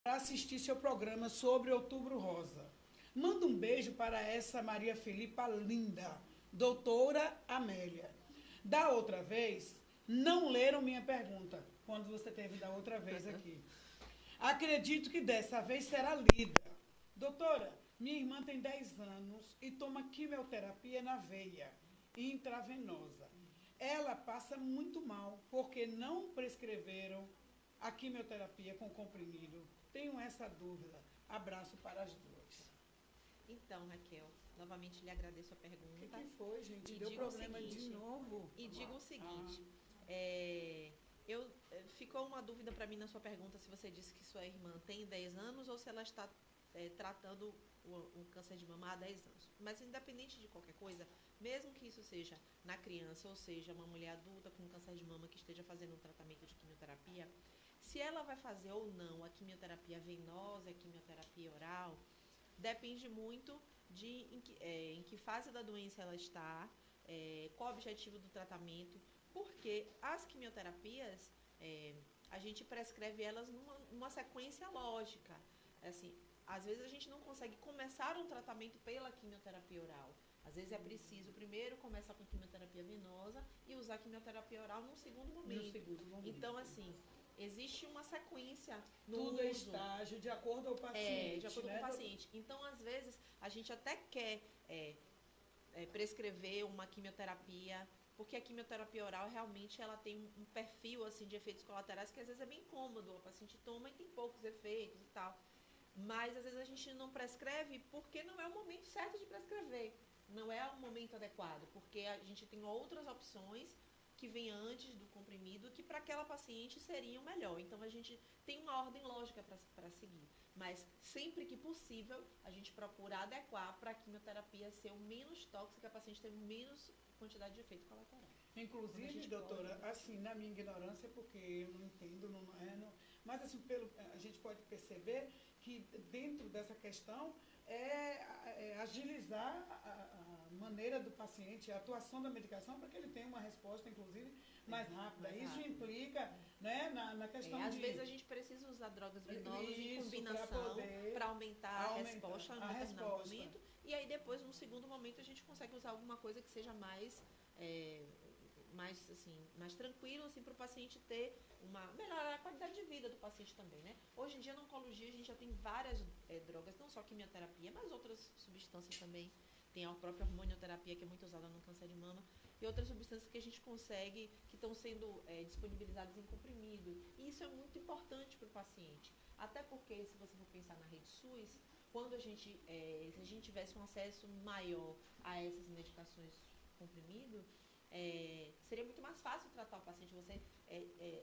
para assistir seu programa sobre Outubro Rosa. Manda um beijo para essa Maria Filipa linda, doutora Amélia. Da outra vez, não leram minha pergunta, quando você teve da outra vez aqui. Acredito que dessa vez será lida. Doutora, minha irmã tem 10 anos e toma quimioterapia na veia e intravenosa. Ela passa muito mal porque não prescreveram a quimioterapia com comprimido. Tenho essa dúvida. Abraço para as duas. Então, Raquel, novamente lhe agradeço a O pergunta. que foi, gente? E Deu digo o problema de seguinte, novo? ficou uma dúvida para mim na sua pergunta se você disse que sua irmã tem 10 anos ou se ela está tratando o câncer de mama há 10 anos. Mas independente de qualquer coisa, mesmo que isso seja na criança, ou seja, uma mulher adulta com câncer de mama que esteja fazendo um tratamento de quimioterapia, se ela vai fazer ou não a quimioterapia venosa, a quimioterapia oral, depende muito de em que fase da doença ela está, qual o objetivo do tratamento, porque as quimioterapias, a gente prescreve elas numa sequência lógica. Assim, às vezes a gente não consegue começar um tratamento pela quimioterapia oral. Às vezes é preciso primeiro começar com quimioterapia venosa e usar quimioterapia oral num segundo momento. No segundo momento. Então, assim, existe uma sequência no Tudo é uso. estágio de acordo com o paciente. De acordo com o paciente. Então, às vezes, a gente até quer prescrever uma quimioterapia, porque a quimioterapia oral realmente ela tem um perfil assim de efeitos colaterais que às vezes é bem cômodo, o paciente toma e tem poucos efeitos e tal. Mas às vezes a gente não prescreve porque não é o momento certo de prescrever, não é o momento adequado, porque a gente tem outras opções que vêm antes do comprimido que para aquela paciente seriam melhor. Então a gente tem uma ordem lógica para seguir. Mas sempre que possível, a gente procura adequar para a quimioterapia ser o menos tóxica, a paciente ter menos quantidade de efeito colateral. Inclusive, doutora, assim, na minha ignorância, porque eu não entendo, mas assim, a gente pode perceber que dentro dessa questão é agilizar a maneira do paciente, a atuação da medicação, para que ele tenha uma resposta, inclusive, mais rápida. Mais Isso rápido. implica, né, na questão Às de... vezes a gente precisa usar drogas venosas em Isso, combinação para aumentar a resposta em um determinado resposta. momento. E aí depois, num segundo momento, a gente consegue usar alguma coisa que seja mais tranquilo assim, para o paciente ter melhorar a qualidade de vida do paciente também, né? Hoje em dia na oncologia a gente já tem várias drogas, não só quimioterapia, mas outras substâncias também. Tem a própria hormonioterapia que é muito usada no câncer de mama e outras substâncias que a gente consegue, que estão sendo disponibilizadas em comprimido. E isso é muito importante para o paciente. Até porque, se você for pensar na rede SUS, quando se a gente tivesse um acesso maior a essas medicações comprimido, seria muito mais fácil tratar o paciente. Você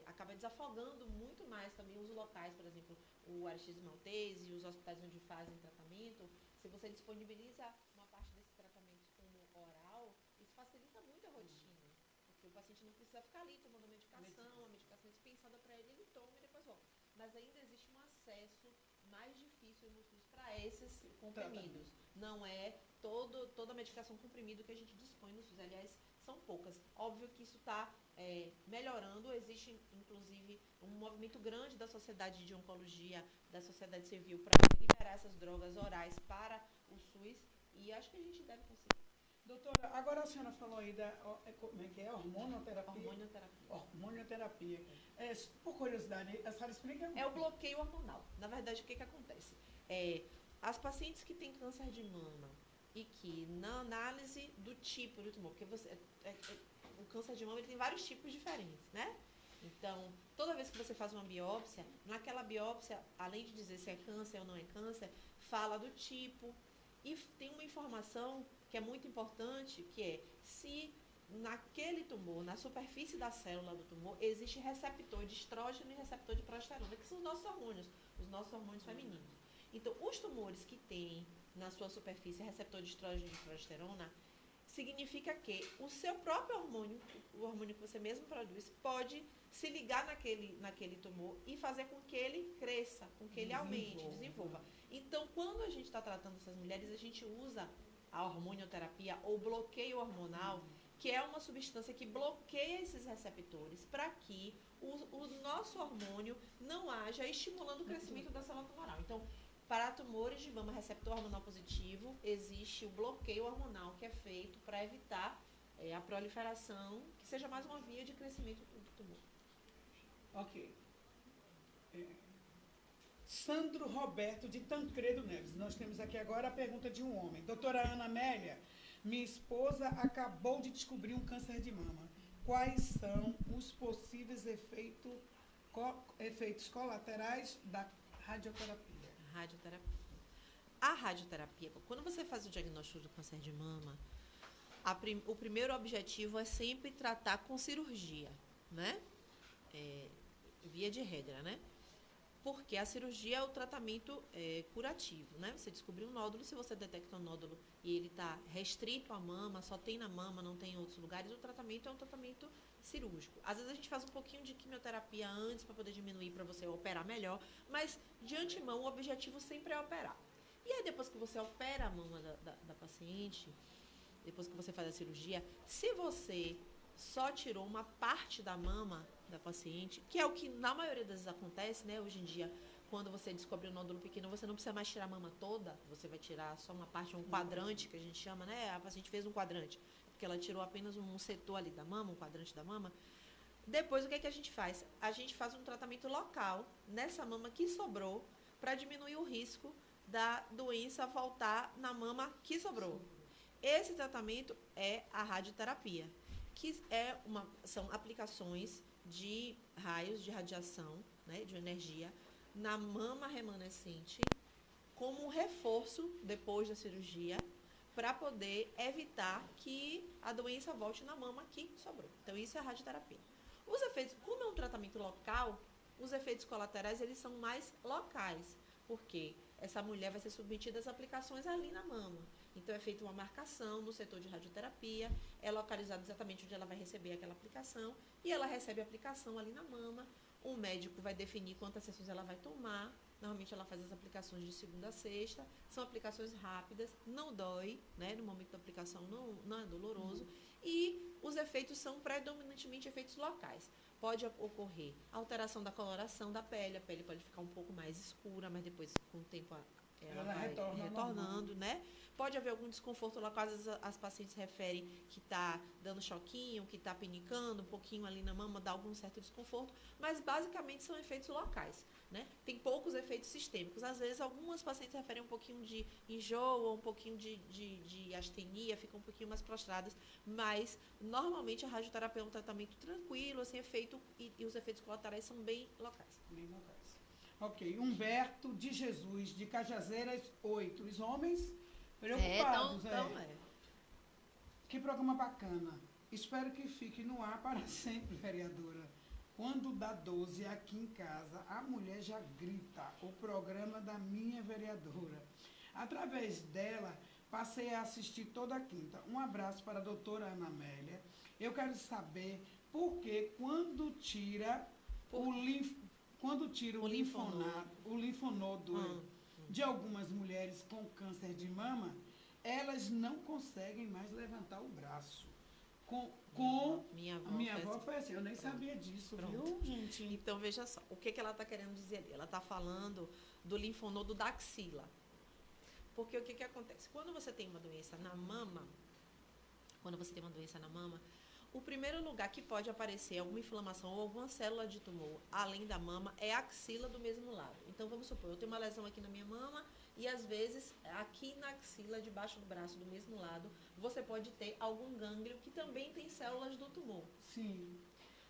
acaba desafogando muito mais também os locais, por exemplo, o Aristides Maltese e os hospitais onde fazem tratamento. Se você disponibiliza uma parte desses tratamentos como oral, isso facilita muito a rotina. Porque o paciente não precisa ficar ali tomando a medicação é dispensada para ele, ele toma e depois volta. Mas ainda existe um acesso mais difícil no SUS para esses comprimidos. Não é toda a medicação comprimido que a gente dispõe no SUS. Aliás, são poucas. Óbvio que isso está melhorando. Existe, inclusive, um movimento grande da sociedade de oncologia, da sociedade civil, para liberar essas drogas orais para o SUS. E acho que a gente deve conseguir. Doutora, agora a senhora falou aí como é que é? Hormonoterapia? Hormonioterapia. Hormonioterapia. Por curiosidade, a senhora explica? É o bloqueio hormonal. Na verdade, o que acontece? As pacientes que têm câncer de mama e que na análise do tipo do tumor, porque o câncer de mama ele tem vários tipos diferentes, né? Então, toda vez que você faz uma biópsia, naquela biópsia, além de dizer se é câncer ou não é câncer, fala do tipo. E tem uma informação que é muito importante, que é se naquele tumor, na superfície da célula do tumor, existe receptor de estrógeno e receptor de progesterona, que são os nossos hormônios femininos. Então, os tumores que têm na sua superfície receptor de estrógeno e de progesterona, significa que o seu próprio hormônio, o hormônio que você mesmo produz, pode se ligar naquele tumor e fazer com que ele cresça, com que ele aumente, desenvolva. Então, quando a gente está tratando essas mulheres, a gente usa a hormonioterapia ou bloqueio hormonal, que é uma substância que bloqueia esses receptores para que o nosso hormônio não haja estimulando o crescimento da célula tumoral. Então, para tumores de mama receptor hormonal positivo, existe o bloqueio hormonal que é feito para evitar a proliferação, que seja mais uma via de crescimento do tumor. Ok. Sandro Roberto de Tancredo Neves. Nós temos aqui agora a pergunta de um homem. Doutora Ana Amélia, minha esposa acabou de descobrir um câncer de mama. Quais são os possíveis efeitos colaterais da radioterapia? Radioterapia. A radioterapia, quando você faz o diagnóstico do câncer de mama, o primeiro objetivo é sempre tratar com cirurgia, né? Via de regra, né? Porque a cirurgia é o tratamento curativo, né? Você descobriu um nódulo, se você detecta um nódulo e ele está restrito à mama, só tem na mama, não tem em outros lugares, o tratamento é um tratamento cirúrgico. Às vezes a gente faz um pouquinho de quimioterapia antes para poder diminuir, para você operar melhor, mas de antemão o objetivo sempre é operar. E aí depois que você opera a mama da paciente, depois que você faz a cirurgia, se você só tirou uma parte da mama da paciente, que é o que na maioria das vezes acontece, né? Hoje em dia, quando você descobre um nódulo pequeno, você não precisa mais tirar a mama toda, você vai tirar só uma parte, um quadrante, que a gente chama, né? A paciente fez um quadrante, porque ela tirou apenas um setor ali da mama, um quadrante da mama. Depois, o que é que a gente faz? A gente faz um tratamento local nessa mama que sobrou, para diminuir o risco da doença voltar na mama que sobrou. Esse tratamento é a radioterapia, que são aplicações de raios de radiação, né, de energia, na mama remanescente, como um reforço depois da cirurgia, para poder evitar que a doença volte na mama que sobrou. Então, isso é a radioterapia. Os efeitos, como é um tratamento local, os efeitos colaterais, eles são mais locais, porque essa mulher vai ser submetida às aplicações ali na mama. Então, é feita uma marcação no setor de radioterapia, é localizado exatamente onde ela vai receber aquela aplicação, e ela recebe a aplicação ali na mama. O médico vai definir quantas sessões ela vai tomar. Normalmente, ela faz as aplicações de segunda a sexta. São aplicações rápidas, não dói, né? No momento da aplicação não é doloroso. E os efeitos são predominantemente efeitos locais. Pode ocorrer alteração da coloração da pele, a pele pode ficar um pouco mais escura, mas depois, com o tempo, ela vai retornando, né? Pode haver algum desconforto local, às vezes as pacientes referem que está dando choquinho, que está pinicando um pouquinho ali na mama, dá algum certo desconforto, mas basicamente são efeitos locais, né? Tem poucos efeitos sistêmicos. Às vezes algumas pacientes referem um pouquinho de enjoo, um pouquinho de astenia, ficam um pouquinho mais prostradas, mas normalmente a radioterapia é um tratamento tranquilo, assim, é feito e os efeitos colaterais são bem locais. Bem locais. Ok. Humberto de Jesus, de Cajazeiras 8. Os homens preocupados. Que programa bacana. Espero que fique no ar para sempre, vereadora. Quando dá 12 aqui em casa, a mulher já grita o programa da minha vereadora. Através dela, passei a assistir toda quinta. Um abraço para a doutora Ana Amélia. Eu quero saber por que quando tira o linfonodo de algumas mulheres com câncer de mama, elas não conseguem mais levantar o braço. Minha avó foi assim, eu nem sabia disso, viu, gente? Então, veja só, o que ela está querendo dizer ali? Ela está falando do linfonodo da axila. Porque o que acontece? Quando você tem uma doença na mama, o primeiro lugar que pode aparecer alguma inflamação ou alguma célula de tumor, além da mama, é a axila do mesmo lado. Então, vamos supor, eu tenho uma lesão aqui na minha mama e, às vezes, aqui na axila, debaixo do braço, do mesmo lado, você pode ter algum gânglio que também tem células do tumor. Sim.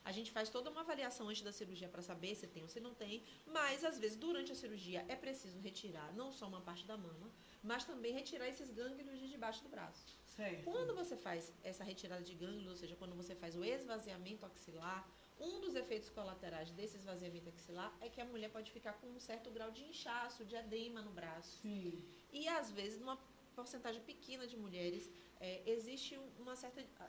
A gente faz toda uma avaliação antes da cirurgia para saber se tem ou se não tem, mas, às vezes, durante a cirurgia é preciso retirar não só uma parte da mama, mas também retirar esses gânglios de debaixo do braço. Certo. Quando você faz essa retirada de gânglios, ou seja, quando você faz o esvaziamento axilar, um dos efeitos colaterais desse esvaziamento axilar é que a mulher pode ficar com um certo grau de inchaço, de edema no braço. Sim. E, às vezes, numa porcentagem pequena de mulheres,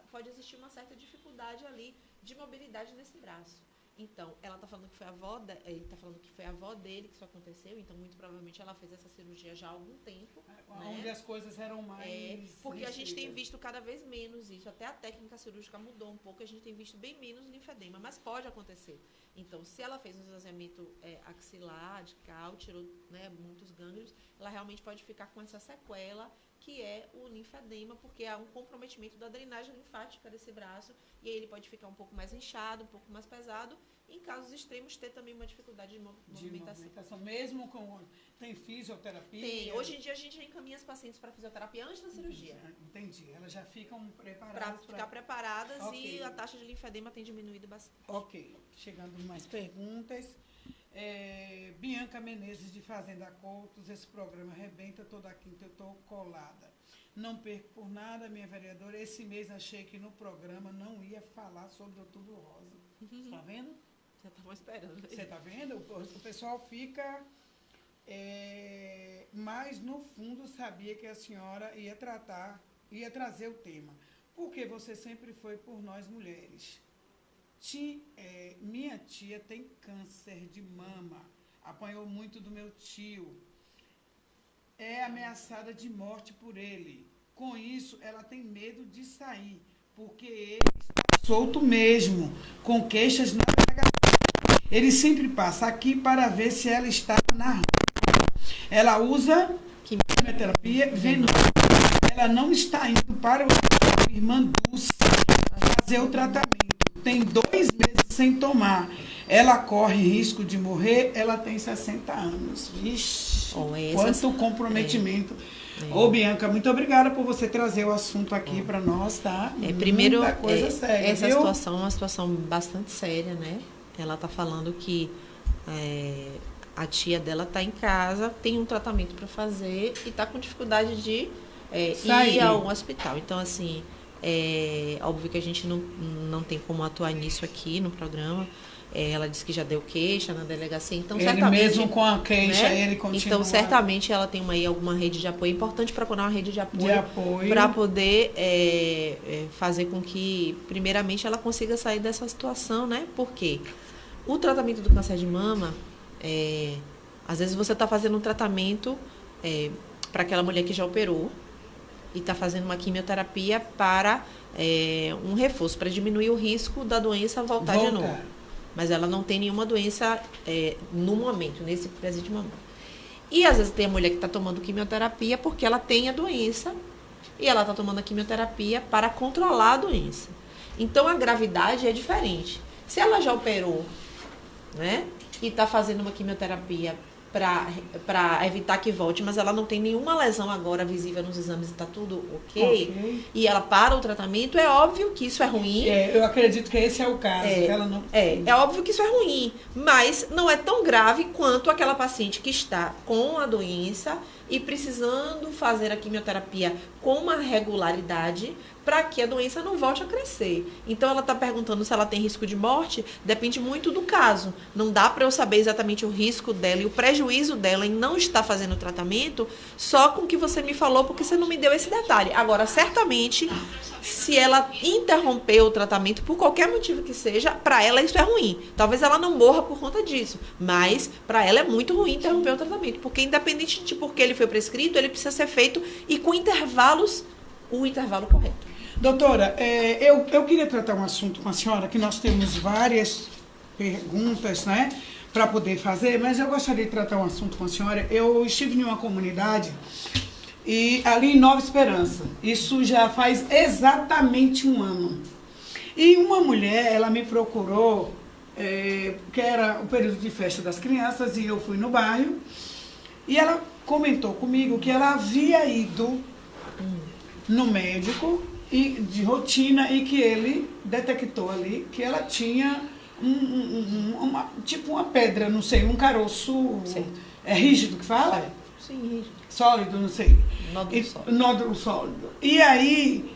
pode existir uma certa dificuldade ali de mobilidade nesse braço. Então, ela tá falando que foi a avó, ele tá falando que foi a avó dele que isso aconteceu, então muito provavelmente ela fez essa cirurgia já há algum tempo. Onde né? as coisas eram mais... Porque a gente tem restritas. visto cada vez menos isso, até a técnica cirúrgica mudou um pouco, a gente tem visto bem menos linfedema, mas pode acontecer. Então, se ela fez um esvaziamento axilar, de cal, tirou, né, muitos gânglios, ela realmente pode ficar com essa sequela, que é o linfedema, porque há um comprometimento da drenagem linfática desse braço, e aí ele pode ficar um pouco mais inchado, um pouco mais pesado, e em casos extremos ter também uma dificuldade de movimentação. Mesmo com... Tem fisioterapia? Tem. Hoje em dia a gente já encaminha as pacientes para fisioterapia antes da cirurgia. Entendi. Elas já ficam preparadas. Para ficar preparadas, okay. E a taxa de linfedema tem diminuído bastante. Ok. Chegando mais perguntas. Bianca Menezes, de Fazenda Coutos, esse programa arrebenta toda quinta, eu estou colada. Não perco por nada, minha vereadora. Esse mês achei que no programa não ia falar sobre Outubro Rosa. Está vendo? Já estavam esperando. Você está vendo? O pessoal fica... mas, no fundo, sabia que a senhora ia trazer o tema. Porque você sempre foi por nós mulheres. Minha tia tem câncer de mama. Apanhou muito do meu tio. É ameaçada de morte por ele. Com isso, ela tem medo de sair, porque ele está solto mesmo, com queixas na delegacia. Ele sempre passa aqui para ver se ela está na rua. Ela usa quimioterapia venosa. Ela não está indo para o irmã Dulce fazer o tratamento. Tem 2 meses sem tomar. Ela corre risco de morrer, ela tem 60 anos. Vixe, quanto comprometimento. Ô, Bianca, muito obrigada por você trazer o assunto aqui para nós, tá? Primeiro, coisa séria, essa viu? situação é uma situação bastante séria, né? Ela está falando que a tia dela está em casa, tem um tratamento para fazer e está com dificuldade de ir a um hospital. Então, assim, óbvio que a gente não tem como atuar nisso aqui no programa. Ela disse que já deu queixa na delegacia, então ele certamente... mesmo com a queixa, né? Ele continua... Então, certamente, ela tem alguma rede de apoio. É importante procurar uma rede de apoio. Para poder fazer com que, primeiramente, ela consiga sair dessa situação, né? Porque o tratamento do câncer de mama, às vezes você está fazendo um tratamento para aquela mulher que já operou e está fazendo uma quimioterapia para um reforço, para diminuir o risco da doença voltar de novo. Mas ela não tem nenhuma doença no momento, nesse presente momento. E às vezes tem a mulher que está tomando quimioterapia porque ela tem a doença e ela está tomando a quimioterapia para controlar a doença. Então a gravidade é diferente. Se ela já operou, né, e está fazendo uma quimioterapia para evitar que volte, mas ela não tem nenhuma lesão agora visível nos exames e está tudo ok, e ela para o tratamento, é óbvio que isso é ruim. Eu acredito que esse é o caso. Ela não... é óbvio que isso é ruim, mas não é tão grave quanto aquela paciente que está com a doença e precisando fazer a quimioterapia com uma regularidade para que a doença não volte a crescer. Então, ela está perguntando se ela tem risco de morte, depende muito do caso. Não dá para eu saber exatamente o risco dela e o prejuízo dela em não estar fazendo o tratamento só com o que você me falou, porque você não me deu esse detalhe. Agora, certamente, se ela interromper o tratamento, por qualquer motivo que seja, para ela isso é ruim. Talvez ela não morra por conta disso, mas para ela é muito ruim interromper o tratamento, porque independente de por que ele foi prescrito, ele precisa ser feito e com intervalos, o intervalo correto. Doutora, eu queria tratar um assunto com a senhora, que nós temos várias perguntas, né, para poder fazer, mas eu gostaria de tratar um assunto com a senhora. Eu estive em uma comunidade, e ali em Nova Esperança, isso já faz exatamente 1 ano. E uma mulher, ela me procurou, que era o período de festa das crianças, e eu fui no bairro, e ela comentou comigo que ela havia ido no médico, e de rotina, e que ele detectou ali que ela tinha tipo uma pedra, não sei, um caroço rígido que fala? Certo. Sim, rígido. Sólido, não sei. Nódulo sólido. E aí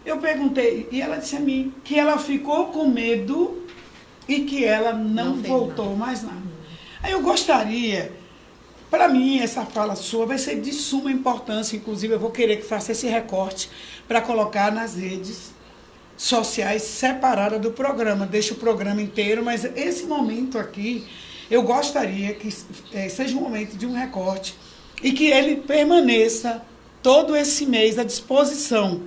eu perguntei, e ela disse a mim que ela ficou com medo e que ela não voltou mais nada. Aí eu gostaria, para mim, essa fala sua vai ser de suma importância, inclusive eu vou querer que faça esse recorte para colocar nas redes sociais separada do programa. Deixa o programa inteiro, mas esse momento aqui, eu gostaria que seja um momento de um recorte e que ele permaneça todo esse mês à disposição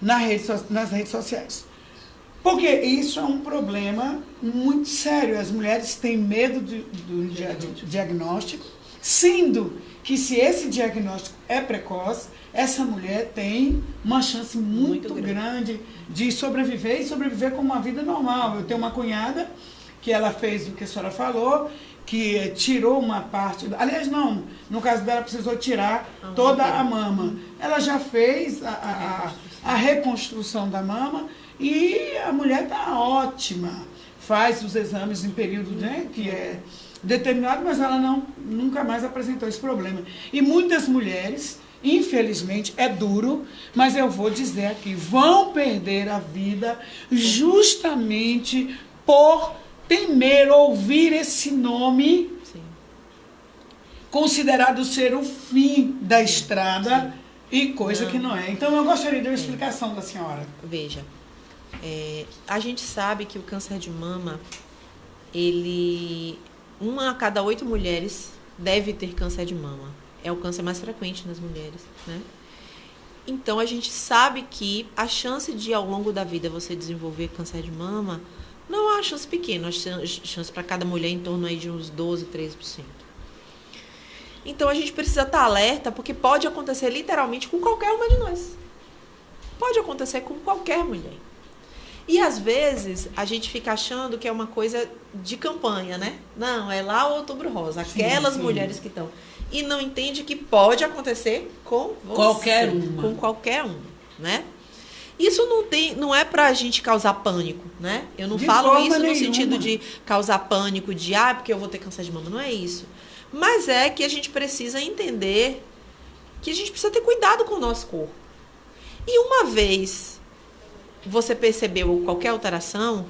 nas redes sociais. Porque isso é um problema muito sério. As mulheres têm medo do diagnóstico, sendo que se esse diagnóstico é precoce, essa mulher tem uma chance muito grande de sobreviver e sobreviver com uma vida normal. Eu tenho uma cunhada que ela fez o que a senhora falou, que tirou uma parte... Aliás, não, no caso dela precisou tirar toda a mama. Ela já fez a reconstrução da mama e a mulher está ótima. Faz os exames em período, né, que é determinado, mas ela nunca mais apresentou esse problema. E muitas mulheres, infelizmente, é duro, mas eu vou dizer aqui, vão perder a vida justamente por temer ouvir esse nome, sim, considerado ser o fim da estrada, sim, e coisa que não é. Então, eu gostaria de uma explicação da senhora. Veja, a gente sabe que o câncer de mama, uma a cada 8 mulheres deve ter câncer de mama. É o câncer mais frequente nas mulheres, né? Então, a gente sabe que a chance de, ao longo da vida, você desenvolver câncer de mama não é uma chance pequena, uma chance para cada mulher em torno aí de uns 12%, 13%. Então, a gente precisa estar alerta, porque pode acontecer literalmente com qualquer uma de nós. Pode acontecer com qualquer mulher. E, às vezes, a gente fica achando que é uma coisa de campanha, né? Não, é lá o Outubro Rosa, aquelas sim, mulheres que estão... E não entende que pode acontecer com você. Qualquer uma. Com qualquer um, né? Isso não é pra gente causar pânico, né? Eu não falo isso no sentido de causar pânico, de, porque eu vou ter câncer de mama. Não é isso. Mas é que a gente precisa entender que a gente precisa ter cuidado com o nosso corpo. E uma vez você percebeu qualquer alteração,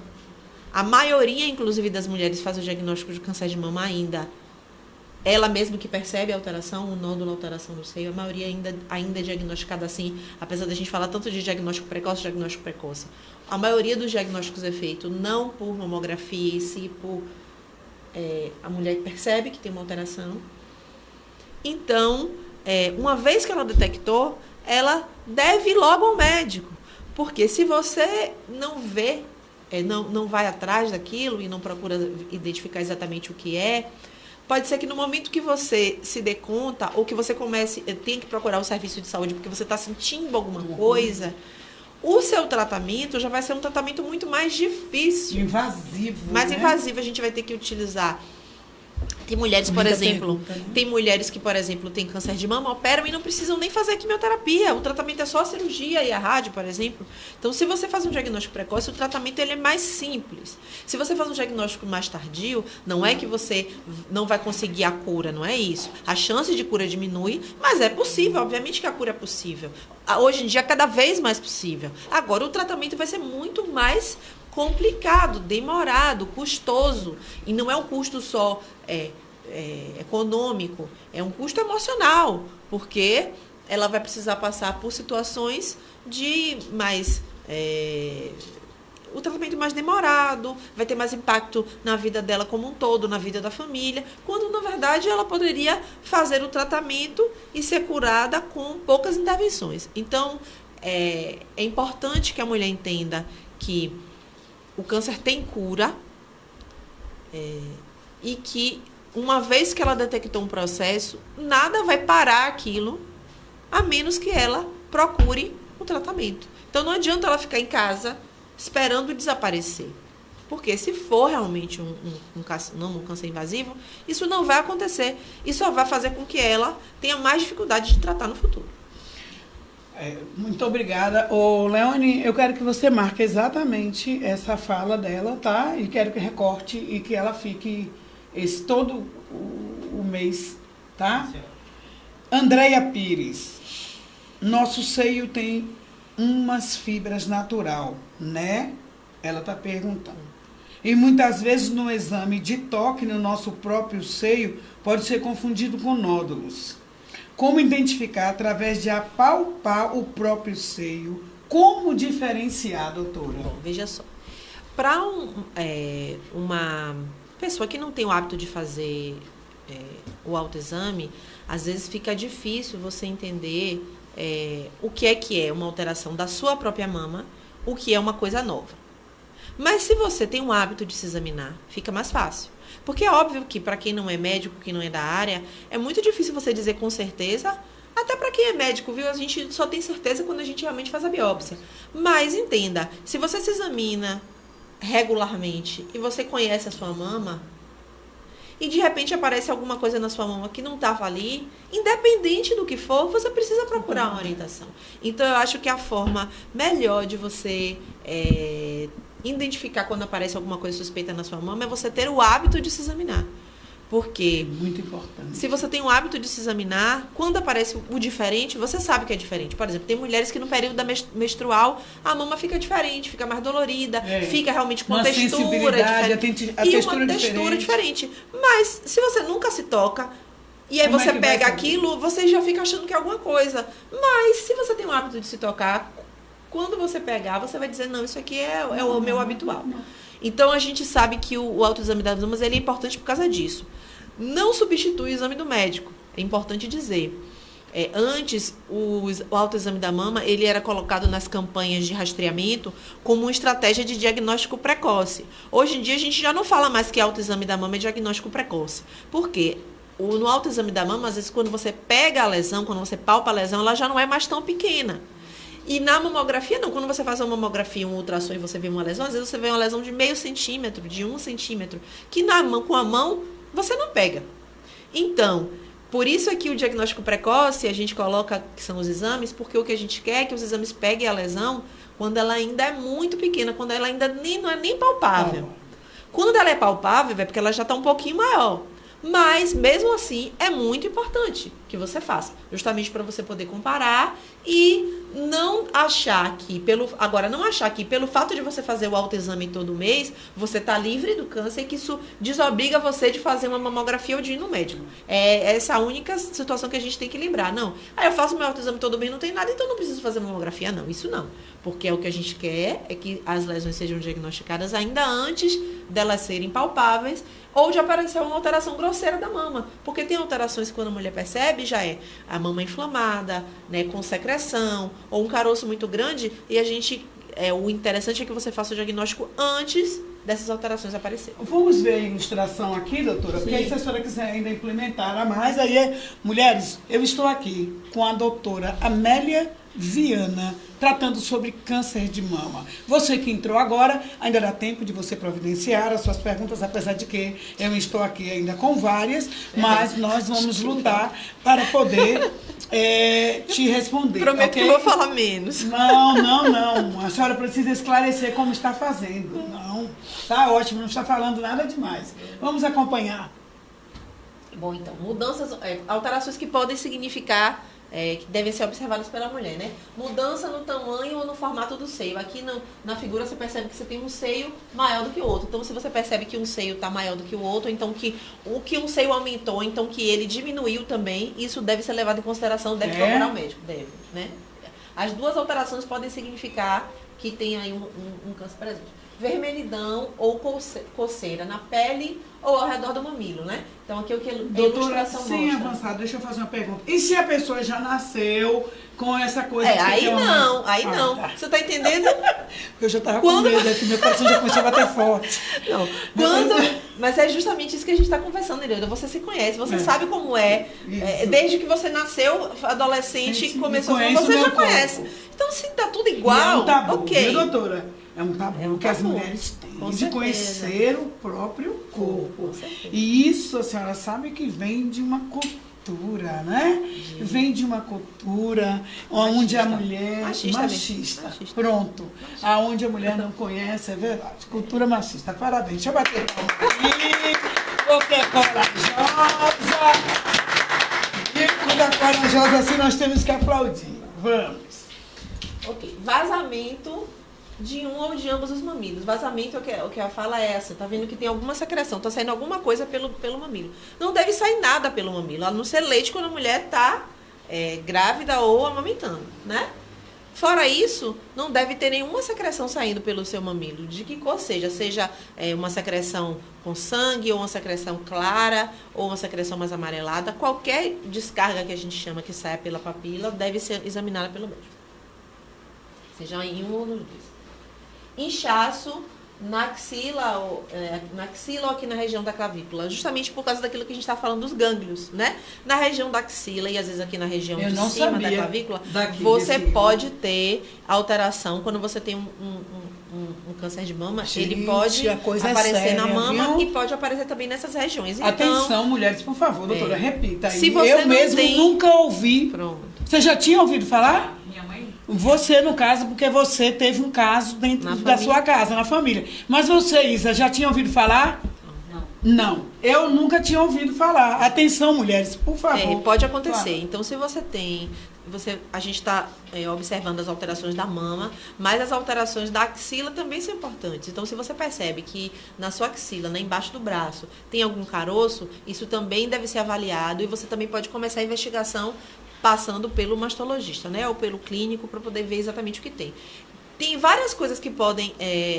a maioria, inclusive, das mulheres faz o diagnóstico de câncer de mama ainda. Ela mesma que percebe a alteração, o nódulo, a alteração do seio, a maioria ainda é diagnosticada assim, apesar da gente falar tanto de diagnóstico precoce. A maioria dos diagnósticos é feito não por mamografia, e sim por a mulher que percebe que tem uma alteração. Então, uma vez que ela detectou, ela deve ir logo ao médico. Porque se você não vê, não vai atrás daquilo e não procura identificar exatamente o que é, pode ser que no momento que você se dê conta, ou que você tenha que procurar o serviço de saúde porque você está sentindo alguma coisa, o seu tratamento já vai ser um tratamento muito mais difícil. Invasivo. Mais né? invasivo, a gente vai ter que utilizar. Tem mulheres, por exemplo, tem mulheres que, por exemplo, têm câncer de mama, operam e não precisam nem fazer quimioterapia. O tratamento é só a cirurgia e a rádio, por exemplo. Então, se você faz um diagnóstico precoce, o tratamento ele é mais simples. Se você faz um diagnóstico mais tardio, não é que você não vai conseguir a cura, não é isso. A chance de cura diminui, mas é possível, obviamente que a cura é possível. Hoje em dia, cada vez mais possível. Agora, o tratamento vai ser muito mais complicado, demorado, custoso. E não é um custo só econômico, é um custo emocional, porque ela vai precisar passar por situações de mais... o tratamento mais demorado, vai ter mais impacto na vida dela como um todo, na vida da família, quando, na verdade, ela poderia fazer o tratamento e ser curada com poucas intervenções. Então, é importante que a mulher entenda que o câncer tem cura e que, uma vez que ela detectou um processo, nada vai parar aquilo, a menos que ela procure o tratamento. Então, não adianta ela ficar em casa esperando desaparecer. Porque se for realmente um câncer invasivo, isso não vai acontecer. Isso só vai fazer com que ela tenha mais dificuldade de tratar no futuro. Muito obrigada. Leone, eu quero que você marque exatamente essa fala dela, tá? E quero que recorte e que ela fique todo o mês, tá? Andréia Pires. Nosso seio tem umas fibras natural, né? Ela está perguntando. E muitas vezes no exame de toque no nosso próprio seio pode ser confundido com nódulos. Como identificar através de apalpar o próprio seio Como diferenciar, doutora? Bom, veja só. Para uma pessoa que não tem o hábito de fazer o autoexame, às vezes fica difícil você entender o que é uma alteração da sua própria mama, o que é uma coisa nova. Mas se você tem o hábito de se examinar, fica mais fácil. Porque é óbvio que para quem não é médico, que não é da área, é muito difícil você dizer com certeza, até para quem é médico, viu? A gente só tem certeza quando a gente realmente faz a biópsia. Mas entenda, se você se examina regularmente e você conhece a sua mama, e de repente aparece alguma coisa na sua mama que não estava ali, independente do que for, você precisa procurar uma orientação. Então, eu acho que a forma melhor de você identificar quando aparece alguma coisa suspeita na sua mama é você ter o hábito de se examinar. Porque muito importante. Se você tem o hábito de se examinar, quando aparece o diferente, você sabe que é diferente. Por exemplo, tem mulheres que no período da menstrual a mama fica diferente, fica mais dolorida, fica realmente com uma textura diferente. E uma textura diferente. Mas se você nunca se toca, e aí você pega aquilo, você já fica achando que é alguma coisa. Mas se você tem o hábito de se tocar, quando você pegar, você vai dizer, não, isso aqui é o meu habitual. Então, a gente sabe que o autoexame das mamas ele é importante por causa disso. Não substitui o exame do médico, é importante dizer. Antes, o autoexame da mama ele era colocado nas campanhas de rastreamento como uma estratégia de diagnóstico precoce. Hoje em dia, a gente já não fala mais que autoexame da mama é diagnóstico precoce. Por quê? No autoexame da mama, às vezes, quando você pega a lesão, quando você palpa a lesão, ela já não é mais tão pequena. E na mamografia, não. Quando você faz uma mamografia, um ultrassom e você vê uma lesão, às vezes você vê uma lesão de meio centímetro, de 1 centímetro, que com a mão você não pega. Então, por isso é que o diagnóstico precoce, a gente coloca que são os exames, porque o que a gente quer é que os exames peguem a lesão quando ela ainda é muito pequena, quando ela ainda não é nem palpável. Quando ela é palpável, é porque ela já está um pouquinho maior. Mas, mesmo assim, é muito importante que você faça, justamente para você poder comparar e não achar que, pelo fato de você fazer o autoexame todo mês, você está livre do câncer e que isso desobriga você de fazer uma mamografia ou de ir no médico. É essa a única situação que a gente tem que lembrar. Não, eu faço meu autoexame todo mês, não tem nada, então não preciso fazer mamografia. Não, isso não. Porque o que a gente quer é que as lesões sejam diagnosticadas ainda antes delas serem palpáveis ou de aparecer uma alteração grosseira da mama. Porque tem alterações que quando a mulher percebe, já é a mama inflamada, né, com secreção, ou um caroço muito grande, e o interessante é que você faça o diagnóstico antes dessas alterações aparecerem. Vamos ver a ilustração aqui, doutora? Porque aí se a senhora quiser ainda implementar a mais, mulheres, eu estou aqui com a doutora Amélia Viana, tratando sobre câncer de mama. Você que entrou agora, ainda dá tempo de você providenciar as suas perguntas, apesar de que eu estou aqui ainda com várias, mas nós vamos lutar para poder te responder. Prometo okay? que eu vou falar menos. Não. A senhora precisa esclarecer como está fazendo. Não, tá ótimo, não está falando nada demais. Vamos acompanhar. Bom, então, alterações que podem significar que devem ser observadas pela mulher, né? Mudança no tamanho ou no formato do seio. Aqui na figura você percebe que você tem um seio maior do que o outro. Então, se você percebe que um seio está maior do que o outro, então que um seio aumentou, então que ele diminuiu também, isso deve ser levado em consideração, deve procurar o médico, deve, né? As duas alterações podem significar que tem aí um câncer presente. Vermelhidão ou coceira na pele ou ao redor do mamilo, né? Então, aqui é o que a ilustração mostra. Sem avançar, deixa eu fazer uma pergunta. E se a pessoa já nasceu com essa coisa? Aí não. Tá. Você tá entendendo? Eu já tava com medo, que meu coração já começou a bater forte. Não. Mas é justamente isso que a gente tá conversando, Nereida. Você se conhece, você sabe como é. Desde que você nasceu, adolescente, começou a você já conhece. Então, se tá tudo igual, tá bom, ok. Viu, doutora? É um tabu que as mulheres têm de conhecer o próprio corpo. E isso, a senhora sabe que vem de uma cultura, né? Vem de uma cultura onde a mulher... Machista. Pronto. Aonde a mulher não conhece, é verdade. Cultura machista. Parabéns. Deixa eu bater palma aqui. Porque é corajosa. E quando é corajosa assim, nós temos que aplaudir. Vamos. Ok. Vazamento de um ou de ambos os mamilos. Vazamento, o que ela fala é essa. Tá vendo que tem alguma secreção, tá saindo alguma coisa pelo mamilo. Não deve sair nada pelo mamilo, a não ser leite quando a mulher tá grávida ou amamentando, né? Fora isso, não deve ter nenhuma secreção saindo pelo seu mamilo, de que cor seja, uma secreção com sangue, ou uma secreção clara, ou uma secreção mais amarelada. Qualquer descarga que a gente chama que saia pela papila deve ser examinada pelo médico. Seja em um ou nos dois. Inchaço na axila ou aqui na região da clavícula, justamente por causa daquilo que a gente está falando dos gânglios, né? Na região da axila e às vezes aqui na região de cima da clavícula, você pode ter alteração quando você tem um câncer de mama. Gente, ele pode aparecer séria, na mama, viu? E pode aparecer também nessas regiões. Então, atenção, mulheres, por favor, doutora, repita aí. Se você eu mesmo nunca ouvi. Pronto. Você já tinha ouvido falar? Você, no caso, porque você teve um caso dentro da sua casa, na família. Mas você, Isa, já tinha ouvido falar? Não. Eu nunca tinha ouvido falar. Atenção, mulheres, por favor. Pode acontecer. Claro. Então, se você tem... a gente está observando as alterações da mama, mas as alterações da axila também são importantes. Então, se você percebe que na sua axila, né, embaixo do braço, tem algum caroço, isso também deve ser avaliado e você também pode começar a investigação passando pelo mastologista, né, ou pelo clínico, para poder ver exatamente o que tem. Tem várias coisas que podem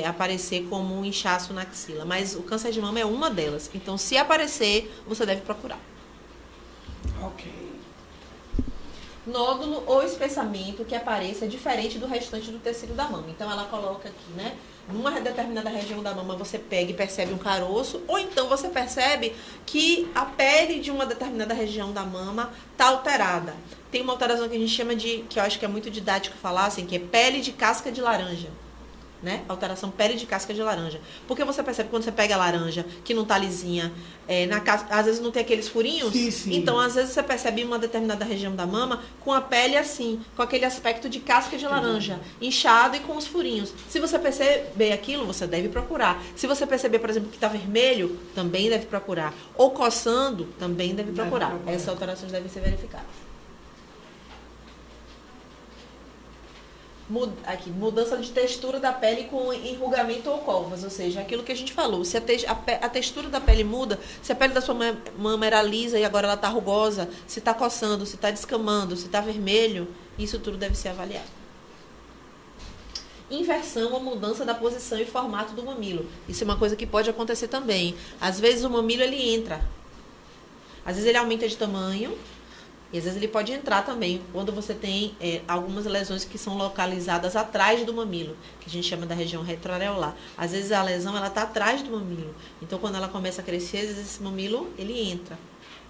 aparecer como um inchaço na axila, mas o câncer de mama é uma delas. Então, se aparecer, você deve procurar. Ok. Nódulo ou espessamento que apareça diferente do restante do tecido da mama. Então, ela coloca aqui, né? Numa determinada região da mama, você pega e percebe um caroço, ou então você percebe que a pele de uma determinada região da mama está alterada. Tem uma alteração que a gente chama de, que eu acho que é muito didático falar, assim, que é pele de casca de laranja. Né? Alteração pele de casca de laranja. Porque você percebe quando você pega a laranja que não tá lisinha, na casca, às vezes não tem aqueles furinhos. Sim. Então, às vezes você percebe uma determinada região da mama com a pele assim, com aquele aspecto de casca de laranja, inchado e com os furinhos. Se você perceber aquilo, você deve procurar. Se você perceber, por exemplo, que tá vermelho, também deve procurar. Ou coçando, também deve procurar. Essas alterações devem ser verificadas. Aqui, mudança de textura da pele com enrugamento ou covas, ou seja, aquilo que a gente falou. Se a textura da pele muda, se a pele da sua mama era lisa e agora ela está rugosa, se está coçando, se está descamando, se está vermelho, isso tudo deve ser avaliado. Inversão ou mudança da posição e formato do mamilo. Isso é uma coisa que pode acontecer também. Às vezes o mamilo ele entra, às vezes ele aumenta de tamanho. E às vezes ele pode entrar também quando você tem algumas lesões que são localizadas atrás do mamilo, que a gente chama da região retroareolar. Às vezes a lesão ela está atrás do mamilo. Então quando ela começa a crescer, às vezes esse mamilo ele entra,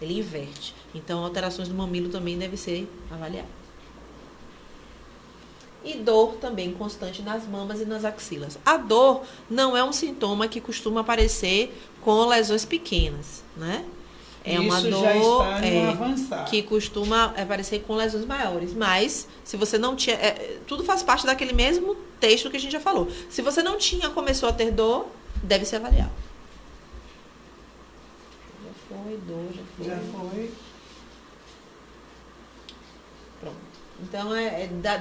ele inverte. Então alterações do mamilo também devem ser avaliadas. E dor também constante nas mamas e nas axilas. A dor não é um sintoma que costuma aparecer com lesões pequenas, né? É uma isso dor já está no avançar. Que costuma aparecer com lesões maiores. Mas, se você não tinha... tudo faz parte daquele mesmo texto que a gente já falou. Se você não tinha, começou a ter dor, deve ser avaliado. Já foi, dor, já foi. Já foi. Pronto. Então,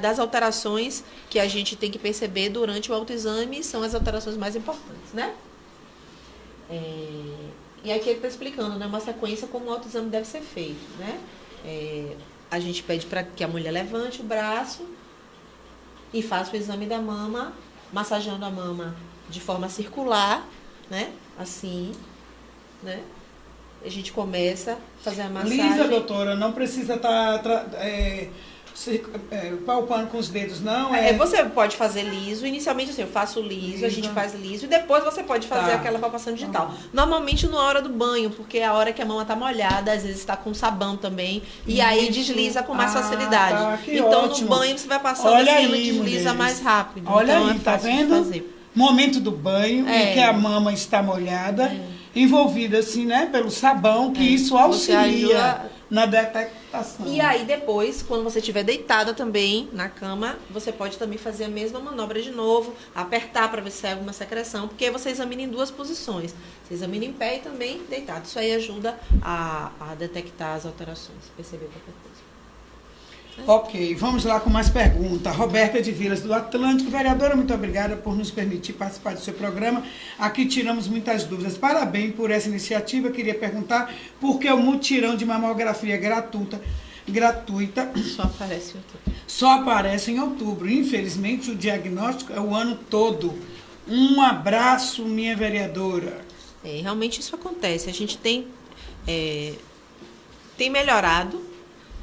das alterações que a gente tem que perceber durante o autoexame, são as alterações mais importantes, né? E aqui ele está explicando, né, uma sequência como o autoexame deve ser feito, né? A gente pede para que a mulher levante o braço e faça o exame da mama, massageando a mama de forma circular, né? Assim, né? A gente começa a fazer a massagem. Lisa, doutora, não precisa estar palpando com os dedos, não? Você pode fazer liso. Inicialmente, assim, eu faço liso, a gente faz liso. E depois você pode fazer aquela palpação digital. Normalmente na hora do banho, porque é a hora que a mama está molhada, às vezes está com sabão também. E aí desliza com mais facilidade. Tá, então, ótimo. No banho, você vai passando assim, ela desliza mais rápido. Olha então, aí, tá vendo? Momento do banho, em que a mama está molhada, envolvida assim, né, pelo sabão, que isso auxilia na detectação. E aí depois, quando você estiver deitada também na cama, você pode também fazer a mesma manobra de novo, apertar para ver se sai alguma secreção, porque aí você examina em duas posições. Você examina em pé e também deitado. Isso aí ajuda a detectar as alterações, perceber qualquer coisa. Ok, vamos lá com mais perguntas. Roberta de Vilas do Atlântico. Vereadora, muito obrigada por nos permitir participar do seu programa. Aqui tiramos muitas dúvidas. Parabéns por essa iniciativa. Queria perguntar por que o mutirão de mamografia gratuita. Só aparece em outubro. Só aparece em outubro. Infelizmente, o diagnóstico é o ano todo. Um abraço, minha vereadora. Realmente isso acontece. A gente tem melhorado,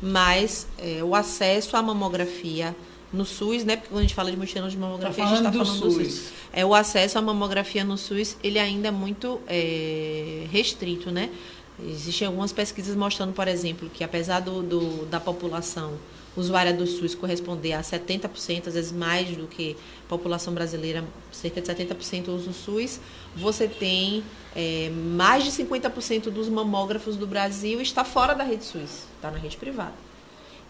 mas o acesso à mamografia no SUS, né? Porque quando a gente fala de multidão de mamografia, a gente está falando do SUS. O acesso à mamografia no SUS, ele ainda é muito restrito, né? Existem algumas pesquisas mostrando, por exemplo, que apesar da população usuária do SUS corresponder a 70%, às vezes mais do que a população brasileira, cerca de 70% usa o SUS, você tem mais de 50% dos mamógrafos do Brasil está fora da rede SUS, está na rede privada.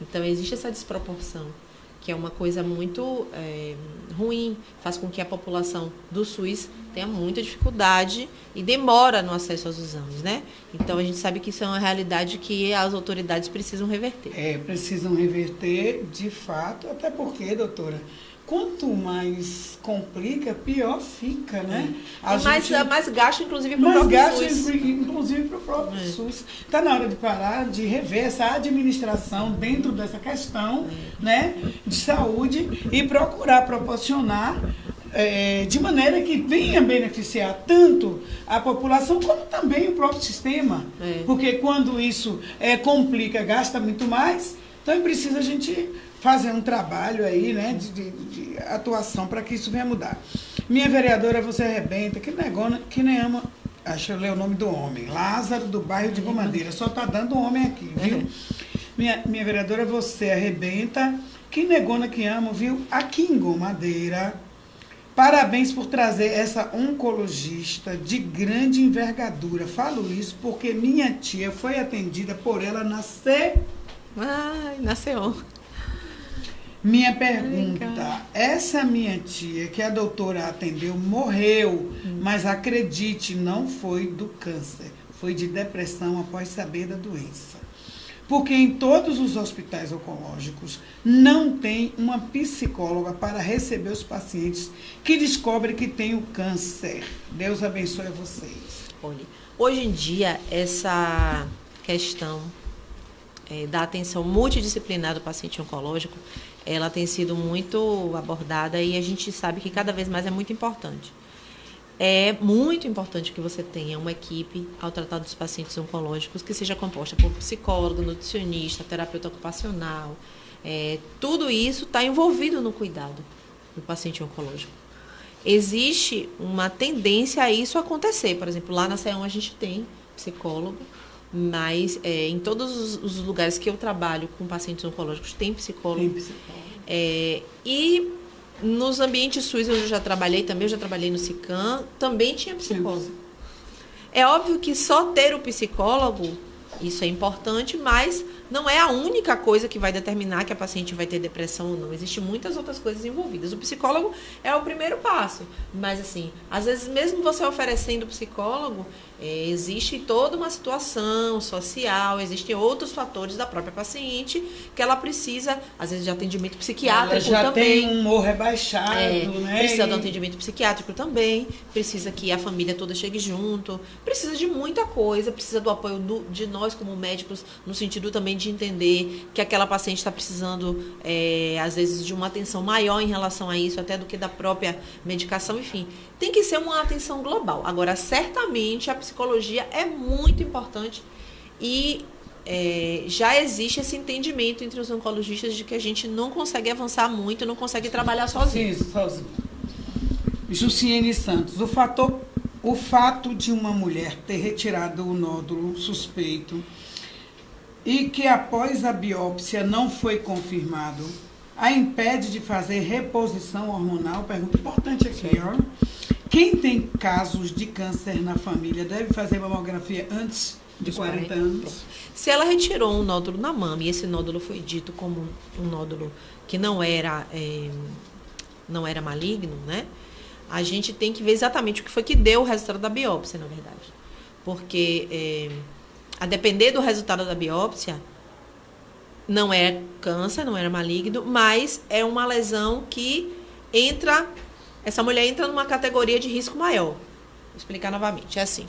Então, existe essa desproporção, que é uma coisa muito ruim, faz com que a população do SUS tenha muita dificuldade e demora no acesso aos exames, né? Então, a gente sabe que isso é uma realidade que as autoridades precisam reverter. Precisam reverter, de fato, até porque, doutora, quanto mais complica, pior fica, né? Mais gasto, inclusive, para o próprio SUS. Inclusive para o próprio SUS. Está na hora de parar, de rever essa administração dentro dessa questão, né, de saúde e procurar proporcionar de maneira que venha beneficiar tanto a população como também o próprio sistema. Porque quando isso complica, gasta muito mais, então precisa a gente fazer um trabalho aí, né, de atuação para que isso venha mudar. Minha vereadora, você arrebenta, que nem ama, deixa eu ler o nome do homem, Lázaro, do bairro de Gomadeira, só está dando homem aqui, viu? Minha vereadora, você arrebenta, que negona que amo, viu? Aqui em Gomadeira, parabéns por trazer essa oncologista de grande envergadura. Falo isso porque minha tia foi atendida por ela na nasceu. Minha pergunta, essa minha tia que a doutora atendeu morreu, mas acredite, não foi do câncer, foi de depressão após saber da doença. Porque em todos os hospitais oncológicos não tem uma psicóloga para receber os pacientes que descobrem que têm o câncer. Deus abençoe vocês. Olha, hoje em dia, essa questão da atenção multidisciplinar do paciente oncológico, ela tem sido muito abordada e a gente sabe que cada vez mais é muito importante. É muito importante que você tenha uma equipe ao tratar dos pacientes oncológicos que seja composta por psicólogo, nutricionista, terapeuta ocupacional. Tudo isso está envolvido no cuidado do paciente oncológico. Existe uma tendência a isso acontecer. Por exemplo, lá na CEON a gente tem psicólogo, mas em todos os lugares que eu trabalho com pacientes oncológicos tem psicólogo. Tem psicólogo. E nos ambientes SUS eu já trabalhei também, eu já trabalhei no SICAM, também tinha psicólogo. É óbvio que só ter o psicólogo, isso é importante, mas não é a única coisa que vai determinar que a paciente vai ter depressão ou não. Existem muitas outras coisas envolvidas. O psicólogo é o primeiro passo, mas assim, às vezes mesmo você oferecendo psicólogo, existe toda uma situação social, existem outros fatores da própria paciente que ela precisa, às vezes, de atendimento psiquiátrico também. Ela já tem um humor rebaixado, né? Precisa de um atendimento psiquiátrico também, precisa que a família toda chegue junto, precisa de muita coisa, precisa do apoio de nós como médicos, no sentido também de entender que aquela paciente está precisando, às vezes, de uma atenção maior em relação a isso, até do que da própria medicação, enfim. Tem que ser uma atenção global. Agora, certamente, a psicologia é muito importante e já existe esse entendimento entre os oncologistas de que a gente não consegue avançar muito, não consegue trabalhar sozinho. Sim, sozinho. Jussiene Santos, o fato de uma mulher ter retirado o nódulo suspeito e que após a biópsia não foi confirmado, a impede de fazer reposição hormonal? Pergunta importante aqui, ó. Quem tem casos de câncer na família deve fazer mamografia antes de 40 anos? Se ela retirou um nódulo na mama e esse nódulo foi dito como um nódulo que não era maligno, né? A gente tem que ver exatamente o que foi que deu o resultado da biópsia, na verdade. Porque, a depender do resultado da biópsia, não é câncer, não era maligno, mas é uma lesão que essa mulher entra numa categoria de risco maior. Vou explicar novamente. É assim,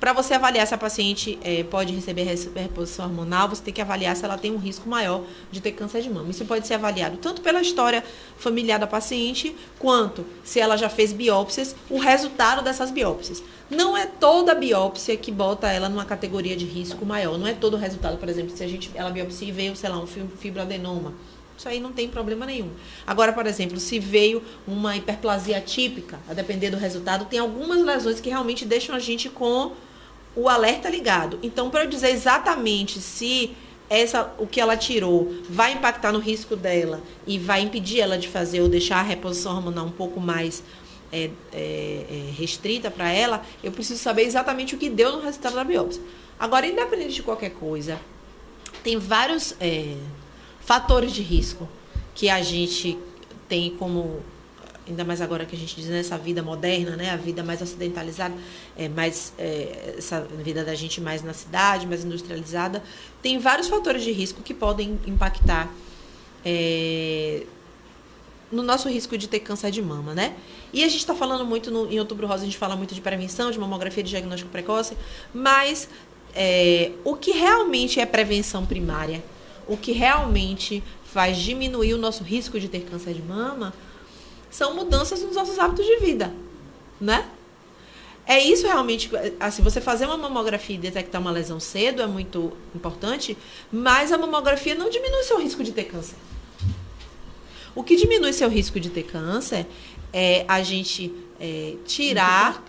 para você avaliar se a paciente pode receber reposição hormonal, você tem que avaliar se ela tem um risco maior de ter câncer de mama. Isso pode ser avaliado tanto pela história familiar da paciente, quanto se ela já fez biópsias, o resultado dessas biópsias. Não é toda biópsia que bota ela numa categoria de risco maior. Não é todo o resultado, por exemplo, se ela biopsia e veio, sei lá, um fibroadenoma. Isso aí não tem problema nenhum. Agora, por exemplo, se veio uma hiperplasia atípica, a depender do resultado, tem algumas lesões que realmente deixam a gente com o alerta ligado. Então, para eu dizer exatamente se o que ela tirou vai impactar no risco dela e vai impedir ela de fazer ou deixar a reposição hormonal um pouco mais restrita para ela, eu preciso saber exatamente o que deu no resultado da biópsia. Agora, independente de qualquer coisa, tem vários fatores de risco que a gente tem como, ainda mais agora que a gente diz nessa vida moderna, né, a vida mais ocidentalizada, essa vida da gente mais na cidade, mais industrializada, tem vários fatores de risco que podem impactar no nosso risco de ter câncer de mama, né? E a gente está falando muito em Outubro Rosa, a gente fala muito de prevenção, de mamografia, de diagnóstico precoce, mas o que realmente é prevenção primária, o que realmente faz diminuir o nosso risco de ter câncer de mama, são mudanças nos nossos hábitos de vida, né? É isso realmente, assim, você fazer uma mamografia e detectar uma lesão cedo é muito importante, mas a mamografia não diminui seu risco de ter câncer. O que diminui seu risco de ter câncer é a gente tirar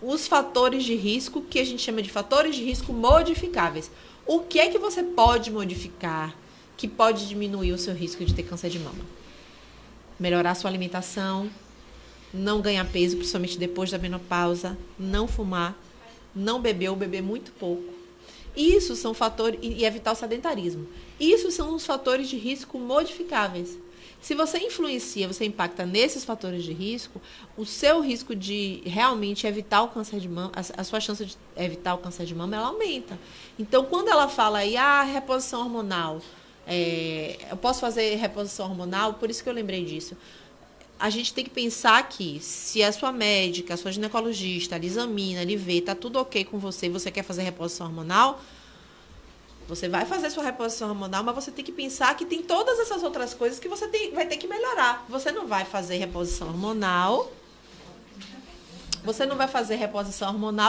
os fatores de risco, que a gente chama de fatores de risco modificáveis. O que é que você pode modificar que pode diminuir o seu risco de ter câncer de mama? Melhorar a sua alimentação, não ganhar peso, principalmente depois da menopausa, não fumar, não beber ou beber muito pouco. Isso são fatores, e evitar o sedentarismo. Isso são os fatores de risco modificáveis. Se você influencia, você impacta nesses fatores de risco, o seu risco de realmente evitar o câncer de mama, a sua chance de evitar o câncer de mama, ela aumenta. Então, quando ela fala aí, reposição hormonal, eu posso fazer reposição hormonal, por isso que eu lembrei disso. A gente tem que pensar que se a sua médica, a sua ginecologista, lhe examina, lhe vê, tá tudo ok com você e você quer fazer reposição hormonal, você vai fazer sua reposição hormonal, mas você tem que pensar que tem todas essas outras coisas que você vai ter que melhorar. Você não vai fazer reposição hormonal,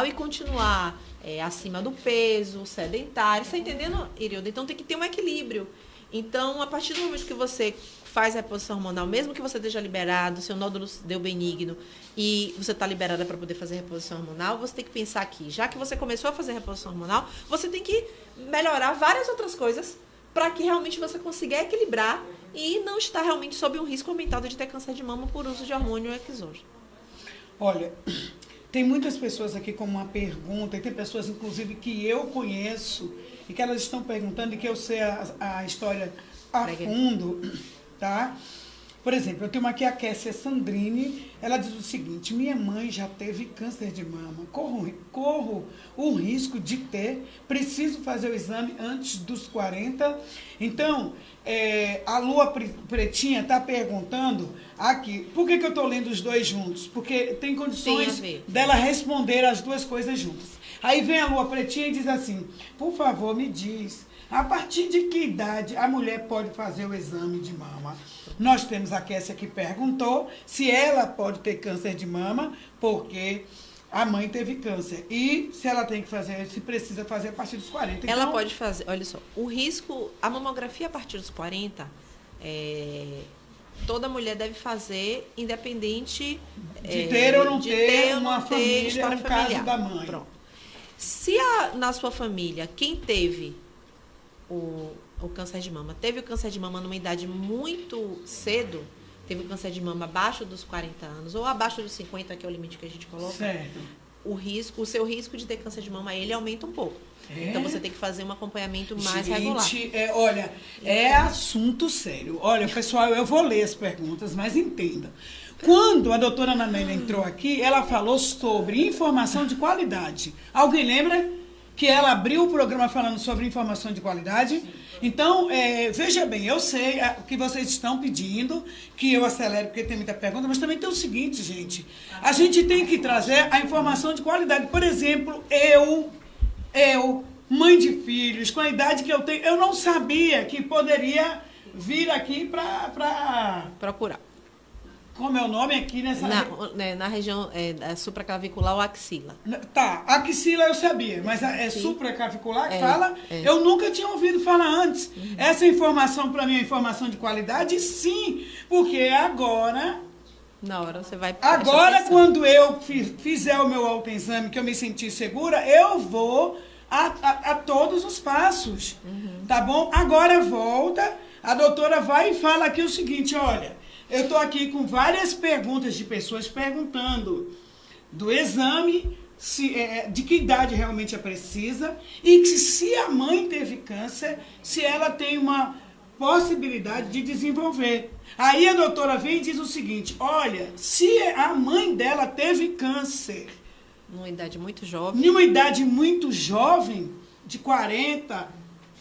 e continuar acima do peso, sedentário. Você está entendendo, Irilda? Então, tem que ter um equilíbrio. Então, a partir do momento que você faz reposição hormonal, mesmo que você esteja liberado, seu nódulo deu benigno e você está liberada para poder fazer reposição hormonal, você tem que pensar que, já que você começou a fazer reposição hormonal, você tem que melhorar várias outras coisas para que realmente você consiga equilibrar e não estar realmente sob um risco aumentado de ter câncer de mama por uso de hormônio exógeno. Olha, tem muitas pessoas aqui com uma pergunta, e tem pessoas, inclusive, que eu conheço e que elas estão perguntando e que eu sei a história a fundo, tá? Por exemplo, eu tenho aqui a Kessia Sandrini, ela diz o seguinte: minha mãe já teve câncer de mama, corro o risco de ter, preciso fazer o exame antes dos 40. Então, a Lua Pretinha está perguntando aqui, por que eu estou lendo os dois juntos? Porque tem condições dela responder as duas coisas juntas. Aí vem a Lua Pretinha e diz assim: por favor, me diz, a partir de que idade a mulher pode fazer o exame de mama? Nós temos a Kessia que perguntou se ela pode ter câncer de mama, porque a mãe teve câncer. E se ela tem que fazer, se precisa fazer a partir dos 40. Então, ela pode fazer, olha só, o risco, a mamografia a partir dos 40, toda mulher deve fazer, independente de ter ou não ter uma família, no caso da mãe. Pronto. Se na sua família, quem teve o câncer de mama, teve o câncer de mama numa idade muito cedo, teve o câncer de mama abaixo dos 40 anos, ou abaixo dos 50, que é o limite que a gente coloca, certo, o seu risco de ter câncer de mama, ele aumenta um pouco. Então, você tem que fazer um acompanhamento mais regular. Olha, é assunto sério. Olha, pessoal, eu vou ler as perguntas, mas entenda. Quando a doutora Ana Amélia entrou aqui, ela falou sobre informação de qualidade. Alguém lembra que ela abriu o programa falando sobre informação de qualidade? Então, veja bem, eu sei o que vocês estão pedindo, que eu acelere, porque tem muita pergunta, mas também tem o seguinte, gente. A gente tem que trazer a informação de qualidade. Por exemplo, eu, mãe de filhos, com a idade que eu tenho, eu não sabia que poderia vir aqui para procurar. Como é o nome aqui nessa... Na região supraclavicular ou axila. Tá, axila eu sabia, mas supraclavicular que fala, eu nunca tinha ouvido falar antes. Uhum. Essa informação para mim é informação de qualidade, sim, porque agora... Na hora você vai... Agora, quando eu fizer o meu autoexame, que eu me sentir segura, eu vou a todos os passos, tá bom? Agora volta, a doutora vai e fala aqui o seguinte, olha... Eu estou aqui com várias perguntas de pessoas perguntando do exame, de que idade realmente é precisa e que se a mãe teve câncer, se ela tem uma possibilidade de desenvolver. Aí a doutora vem e diz o seguinte, olha, se a mãe dela teve câncer... Numa idade muito jovem. Numa idade muito jovem, de 40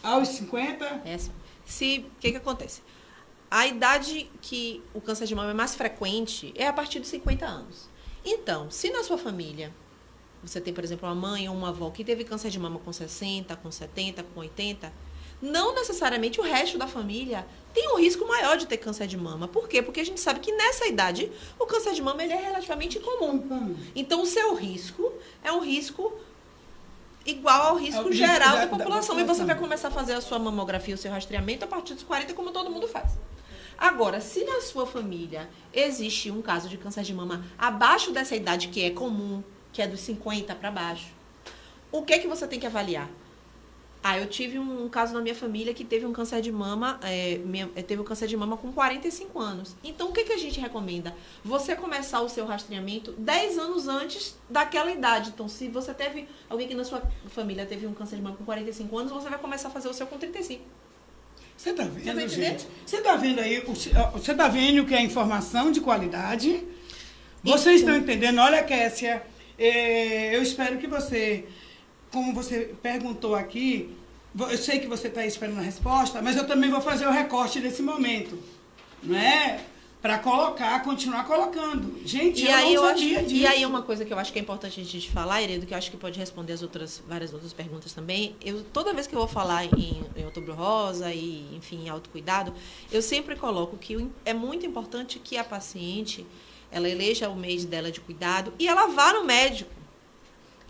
aos 50... O que acontece? A idade que o câncer de mama é mais frequente é a partir dos 50 anos. Então, se na sua família você tem, por exemplo, uma mãe ou uma avó que teve câncer de mama com 60, com 70, com 80, não necessariamente o resto da família tem um risco maior de ter câncer de mama. Por quê? Porque a gente sabe que nessa idade o câncer de mama ele é relativamente comum. Então, o seu risco é um risco igual ao risco geral da população. E você vai começar a fazer a sua mamografia, o seu rastreamento a partir dos 40, como todo mundo faz. Agora, se na sua família existe um caso de câncer de mama abaixo dessa idade que é comum, que é dos 50 para baixo, o que você tem que avaliar? Eu tive um caso na minha família que teve um câncer de mama, teve um câncer de mama com 45 anos. Então, o que a gente recomenda? Você começar o seu rastreamento 10 anos antes daquela idade. Então, se você teve, alguém que na sua família teve um câncer de mama com 45 anos, você vai começar a fazer o seu com 35. Você está vendo, gente? Você está vendo aí, você está vendo que é informação de qualidade? Vocês estão entendendo? Olha, Kessia, eu espero que você, como você perguntou aqui, eu sei que você está esperando a resposta, mas eu também vou fazer o recorte desse momento, não é? Para continuar colocando. Gente, eu não sabia disso. E aí uma coisa que eu acho que é importante a gente falar, Heredo, que eu acho que pode responder várias outras perguntas também. Toda vez que eu vou falar em Outubro Rosa e, enfim, em autocuidado, eu sempre coloco que é muito importante que a paciente, ela eleja o mês dela de cuidado e ela vá no médico.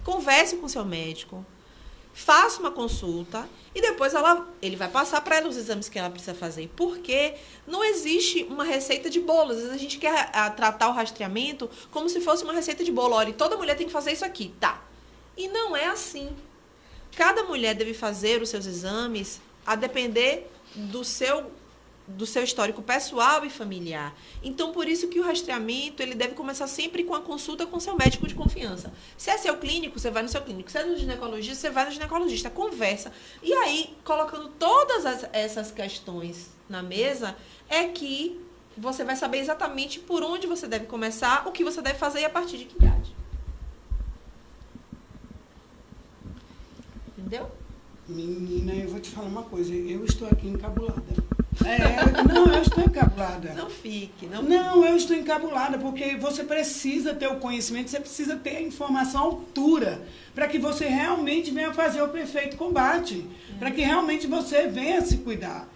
Converse com o seu médico, faça uma consulta e depois ele vai passar para ela os exames que ela precisa fazer. Porque não existe uma receita de bolo. Às vezes a gente quer tratar o rastreamento como se fosse uma receita de bolo. Olha, toda mulher tem que fazer isso aqui. Tá. E não é assim. Cada mulher deve fazer os seus exames a depender do seu histórico pessoal e familiar. Então, por isso que o rastreamento ele deve começar sempre com a consulta com seu médico de confiança. Se é seu clínico, você vai no seu clínico. Se é no ginecologista, você vai no ginecologista. Conversa. E aí, colocando todas essas questões na mesa, é que você vai saber exatamente por onde você deve começar, o que você deve fazer e a partir de que idade. Entendeu? Menina, eu vou te falar uma coisa. Eu estou aqui encabulada. Eu estou encabulada. Não fique. Não, eu estou encabulada, porque você precisa ter o conhecimento, você precisa ter a informação à altura, para que você realmente venha fazer o perfeito combate, para que realmente você venha se cuidar.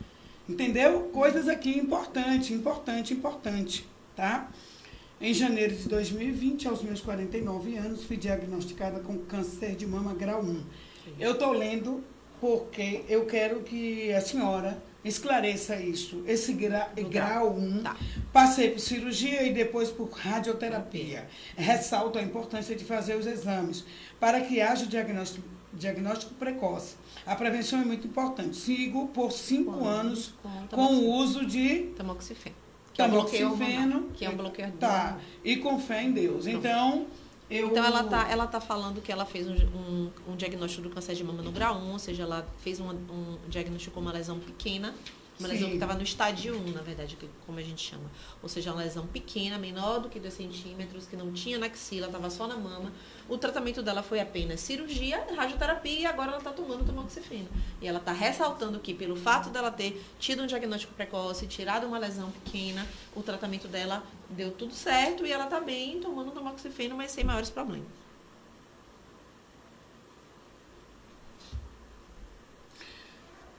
Entendeu? Coisas aqui importante, tá? Em janeiro de 2020, aos meus 49 anos, fui diagnosticada com câncer de mama grau 1. Eu estou lendo porque eu quero que a senhora esclareça isso. Esse grau 1, tá. Passei por cirurgia e depois por radioterapia. Ressalto a importância de fazer os exames para que haja diagnóstico precoce. A prevenção é muito importante. Sigo por 5 anos com o uso de tamoxifeno. Que é um bloqueio hormonal. Tá. E com fé em Deus. Então, ela tá falando que ela fez um diagnóstico do câncer de mama no grau 1, ou seja, ela fez um diagnóstico com uma lesão pequena, Uma lesão que estava no estádio 1, na verdade, como a gente chama. Ou seja, uma lesão pequena, menor do que 2 centímetros, que não tinha na axila, estava só na mama. O tratamento dela foi apenas cirurgia, radioterapia e agora ela está tomando tamoxifeno. E ela está ressaltando que, pelo fato dela ter tido um diagnóstico precoce, tirado uma lesão pequena, o tratamento dela deu tudo certo e ela está bem tomando tamoxifeno, mas sem maiores problemas.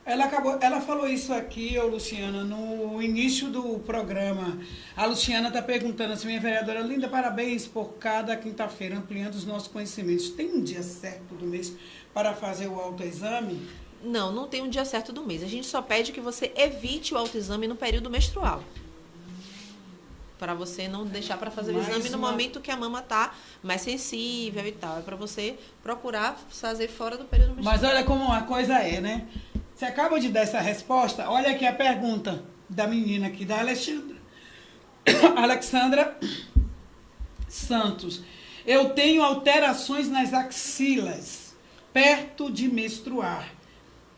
Ela falou isso aqui, ô Luciana, no início do programa. A Luciana está perguntando assim, minha vereadora linda, parabéns por cada quinta-feira, ampliando os nossos conhecimentos. Tem um dia certo do mês para fazer o autoexame? Não, não tem um dia certo do mês. A gente só pede que você evite o autoexame no período menstrual. Para você não deixar para fazer o exame no momento que a mama está mais sensível e tal. É para você procurar fazer fora do período menstrual. Mas olha como uma coisa é, né? Você acaba de dar essa resposta. Olha aqui a pergunta da menina aqui, da Alexandra Santos. Eu tenho alterações nas axilas, perto de menstruar.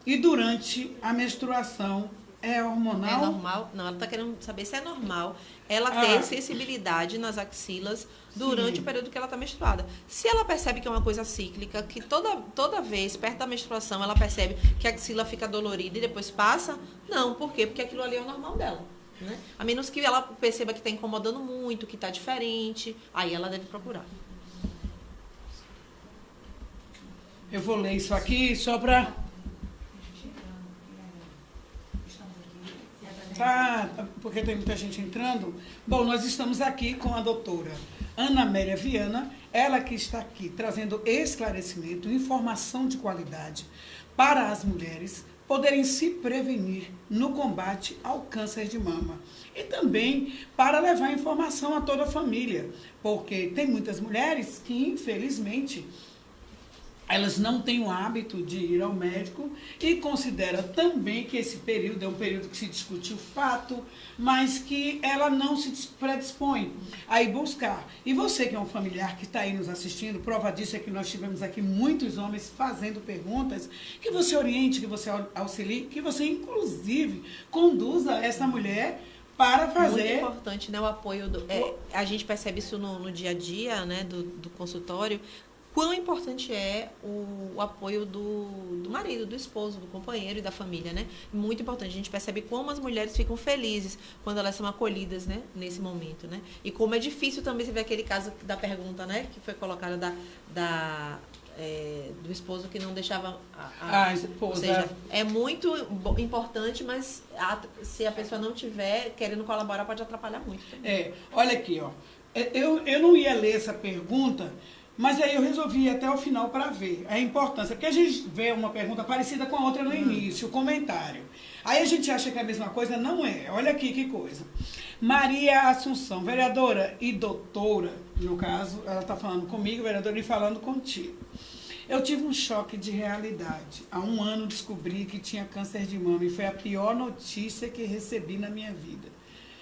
E durante a menstruação, é hormonal? É normal? Não, ela está querendo saber se é normal ela ter sensibilidade nas axilas durante o período que ela está menstruada. Se ela percebe que é uma coisa cíclica, que toda vez, perto da menstruação, ela percebe que a axila fica dolorida e depois passa, não. Por quê? Porque aquilo ali é o normal dela. Né? A menos que ela perceba que está incomodando muito, que está diferente, aí ela deve procurar. Eu vou ler isso aqui só para... Tá, porque tem muita gente entrando. Bom, nós estamos aqui com a doutora Ana Amélia Viana, ela que está aqui trazendo esclarecimento, informação de qualidade para as mulheres poderem se prevenir no combate ao câncer de mama. E também para levar informação a toda a família, porque tem muitas mulheres que, infelizmente, elas não têm o hábito de ir ao médico e considera também que esse período é um período que se discute o fato, mas que ela não se predispõe a ir buscar. E você que é um familiar que está aí nos assistindo, prova disso é que nós tivemos aqui muitos homens fazendo perguntas, que você oriente, que você auxilie, que você inclusive conduza essa mulher para fazer... Muito importante, né, o apoio. A gente percebe isso no dia a dia, né, do consultório, quão importante é o apoio do marido, do esposo, do companheiro e da família, né? Muito importante. A gente percebe como as mulheres ficam felizes quando elas são acolhidas, né? Nesse momento, né? E como é difícil também você ver aquele caso da pergunta, né? Que foi colocada do esposo que não deixava a esposa. Ou seja, é muito importante, mas se a pessoa não tiver querendo colaborar, pode atrapalhar muito também. Olha aqui, ó. Eu não ia ler essa pergunta, mas aí eu resolvi ir até o final para ver a importância. Porque a gente vê uma pergunta parecida com a outra no início, o comentário. Aí a gente acha que é a mesma coisa, não é. Olha aqui que coisa. Maria Assunção, vereadora e doutora, no caso, ela está falando comigo, vereadora, e falando contigo. Eu tive um choque de realidade. Há 1 ano descobri que tinha câncer de mama e foi a pior notícia que recebi na minha vida.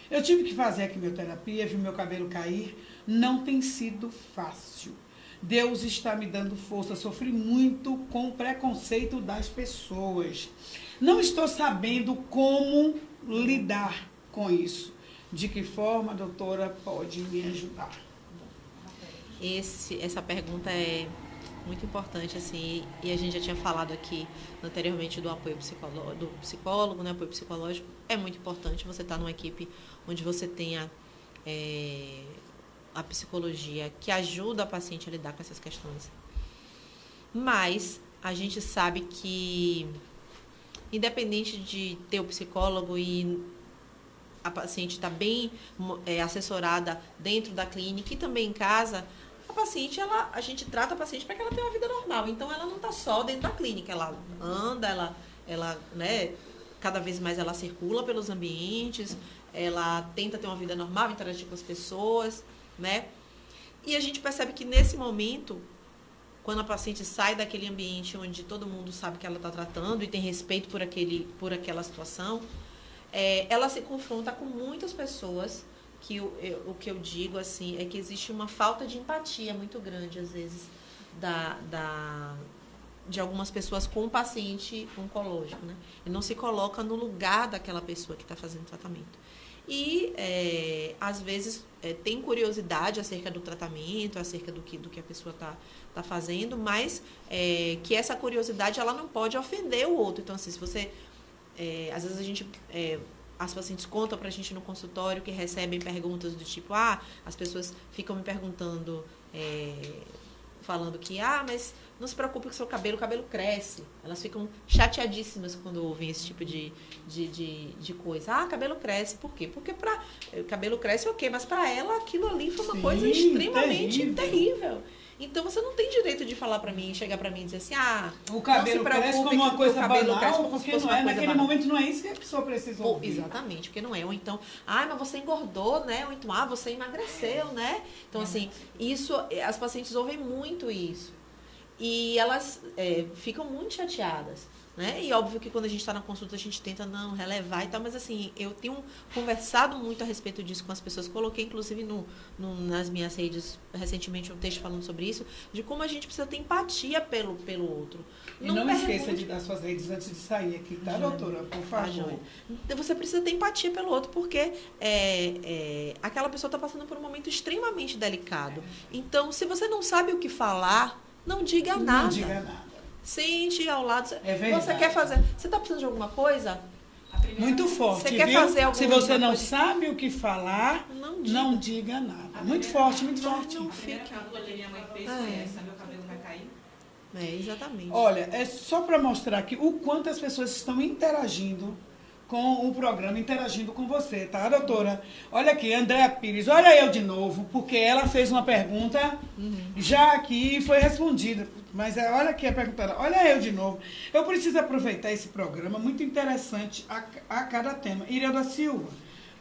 Eu tive que fazer a quimioterapia, vi meu cabelo cair. Não tem sido fácil. Deus está me dando força. Sofri muito com o preconceito das pessoas. Não estou sabendo como lidar com isso. De que forma a doutora pode me ajudar? Essa pergunta é muito importante, assim, e a gente já tinha falado aqui anteriormente do apoio do psicólogo, né? Apoio psicológico é muito importante. Você estar numa equipe onde você tenha a psicologia que ajuda a paciente a lidar com essas questões. Mas a gente sabe que, independente de ter o psicólogo e a paciente estar bem assessorada dentro da clínica e também em casa, a gente trata a paciente para que ela tenha uma vida normal. Então, ela não está só dentro da clínica, ela anda, ela né, cada vez mais ela circula pelos ambientes, ela tenta ter uma vida normal, interagir com as pessoas, né? E a gente percebe que nesse momento, quando a paciente sai daquele ambiente onde todo mundo sabe que ela está tratando e tem respeito por aquela situação, ela se confronta com muitas pessoas que o que eu digo assim é que existe uma falta de empatia muito grande às vezes de algumas pessoas com o paciente oncológico, né? E não se coloca no lugar daquela pessoa que está fazendo tratamento. E, às vezes, tem curiosidade acerca do tratamento, acerca do que a pessoa tá fazendo, mas que essa curiosidade ela não pode ofender o outro. Então, assim, se você... às vezes a gente... as pacientes contam pra gente no consultório que recebem perguntas do tipo, as pessoas ficam me perguntando, falando que, mas não se preocupe com o seu cabelo, o cabelo cresce. Elas ficam chateadíssimas quando ouvem esse tipo de coisa. Cabelo cresce, por quê? Porque cabelo cresce, ok, mas para ela aquilo ali foi uma coisa extremamente terrível. Então você não tem direito de falar para mim, chegar para mim e dizer assim, o cabelo cresce como uma coisa banal, porque não é, naquele momento não é isso que a pessoa precisa ouvir. Exatamente, porque não é. Ou então, mas você engordou, né? Ou então, você emagreceu, né? Então, assim, isso, as pacientes ouvem muito isso. E elas ficam muito chateadas, né? E óbvio que quando a gente está na consulta a gente tenta não relevar e tal, mas assim, eu tenho conversado muito a respeito disso com as pessoas, coloquei inclusive nas minhas redes recentemente um texto falando sobre isso, de como a gente precisa ter empatia pelo outro. E não esqueça de dar suas redes antes de sair aqui, tá, doutora? Por favor. Você precisa ter empatia pelo outro, porque aquela pessoa está passando por um momento extremamente delicado. Então, se você não sabe o que falar, não diga nada. Não diga nada. Sente ao lado. Você quer fazer. Você está precisando de alguma coisa? Muito forte. Você quer fazer alguma Se você não sabe o que falar, não diga nada. Muito forte, muito forte. Não fica. A pergunta que minha mãe fez foi essa: meu cabelo vai cair? Exatamente. Olha, é só para mostrar aqui o quanto as pessoas estão interagindo com o programa, interagindo com você, tá, doutora? Olha aqui, Andréa Pires, olha eu de novo, porque ela fez uma pergunta já aqui e foi respondida. Mas olha aqui a pergunta, olha eu de novo. Eu preciso aproveitar esse programa, muito interessante a cada tema. Iria Silva,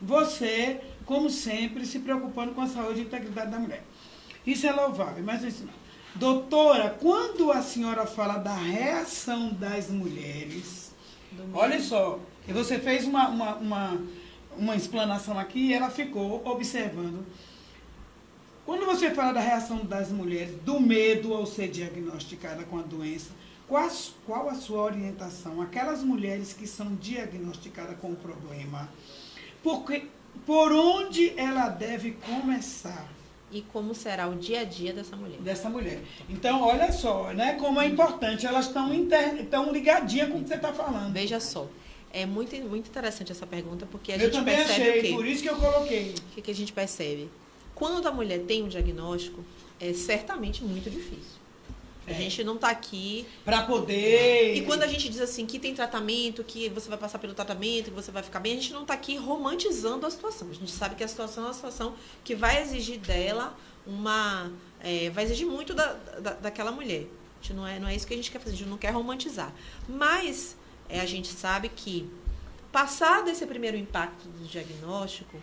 você, como sempre, se preocupando com a saúde e integridade da mulher. Isso é louvável, mas isso não. Doutora, quando a senhora fala da reação das mulheres, olha só, você fez uma explanação aqui e ela ficou observando. Quando você fala da reação das mulheres, do medo ao ser diagnosticada com a doença, qual a sua orientação? Aquelas mulheres que são diagnosticadas com o problema, por onde ela deve começar? E como será o dia a dia dessa mulher? Então, olha só, né, como é importante, elas estão ligadinhas com o que você está falando. Veja só. É muito, muito interessante essa pergunta, porque a eu gente também percebe achei, o quê? Por isso que eu coloquei. O que a gente percebe? Quando a mulher tem um diagnóstico, é certamente muito difícil. A gente não está aqui... Para poder... E quando a gente diz assim, que tem tratamento, que você vai passar pelo tratamento, que você vai ficar bem, a gente não está aqui romantizando a situação. A gente sabe que a situação é uma situação que vai exigir dela vai exigir muito daquela mulher. A gente não é isso que a gente quer fazer, a gente não quer romantizar. Mas... a gente sabe que, passado esse primeiro impacto do diagnóstico,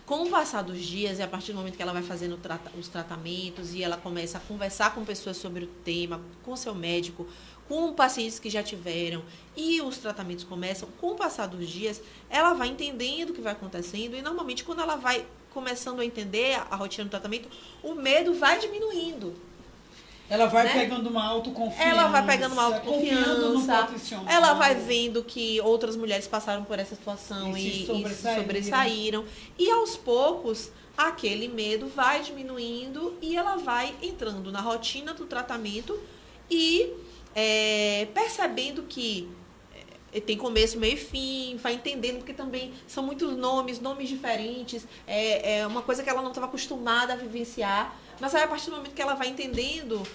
com o passar dos dias, e a partir do momento que ela vai fazendo os tratamentos e ela começa a conversar com pessoas sobre o tema, com seu médico, com pacientes que já tiveram, e os tratamentos começam, com o passar dos dias, ela vai entendendo o que vai acontecendo, e normalmente quando ela vai começando a entender a rotina do tratamento, o medo vai diminuindo. Ela vai pegando uma autoconfiança. Ela vai pegando uma autoconfiança. Ela vai vendo que outras mulheres passaram por essa situação e sobressaíram. E aos poucos, aquele medo vai diminuindo e ela vai entrando na rotina do tratamento e percebendo que tem começo, meio e fim, vai entendendo, porque também são muitos nomes diferentes. É uma coisa que ela não estava acostumada a vivenciar. Mas aí, a partir do momento que ela vai entendendo,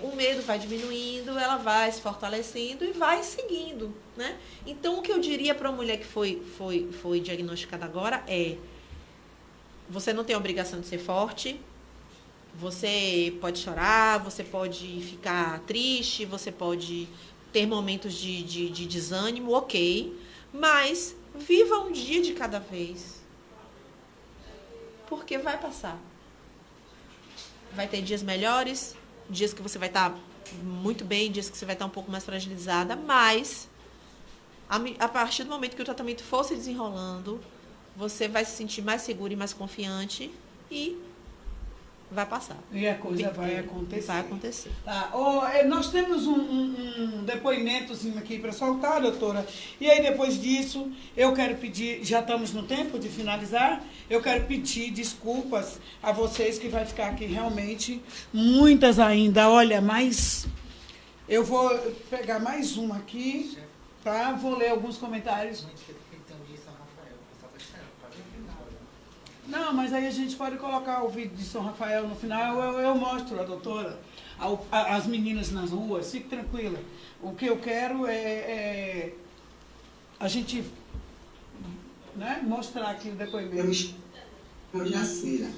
o medo vai diminuindo, ela vai se fortalecendo e vai seguindo, né? Então, o que eu diria para uma mulher que foi diagnosticada agora é: você não tem a obrigação de ser forte, você pode chorar, você pode ficar triste, você pode ter momentos de desânimo, ok, mas viva um dia de cada vez, porque vai passar. Vai ter dias melhores, dias que você vai estar muito bem, dias que você vai estar um pouco mais fragilizada, mas a partir do momento que o tratamento for se desenrolando, você vai se sentir mais segura e mais confiante e vai passar. E a coisa vai acontecer. Vai acontecer. Tá. Nós temos um depoimentozinho aqui para soltar, doutora. E aí, depois disso, eu quero pedir, já estamos no tempo de finalizar, eu quero pedir desculpas a vocês que vai ficar aqui realmente, muitas ainda. Olha, mas eu vou pegar mais uma aqui, tá? Vou ler alguns comentários. Não, mas aí a gente pode colocar o vídeo de São Rafael no final, eu mostro a doutora, as meninas nas ruas, fique tranquila. O que eu quero é a gente, né, mostrar aqui o depoimento. Eu, Jacira,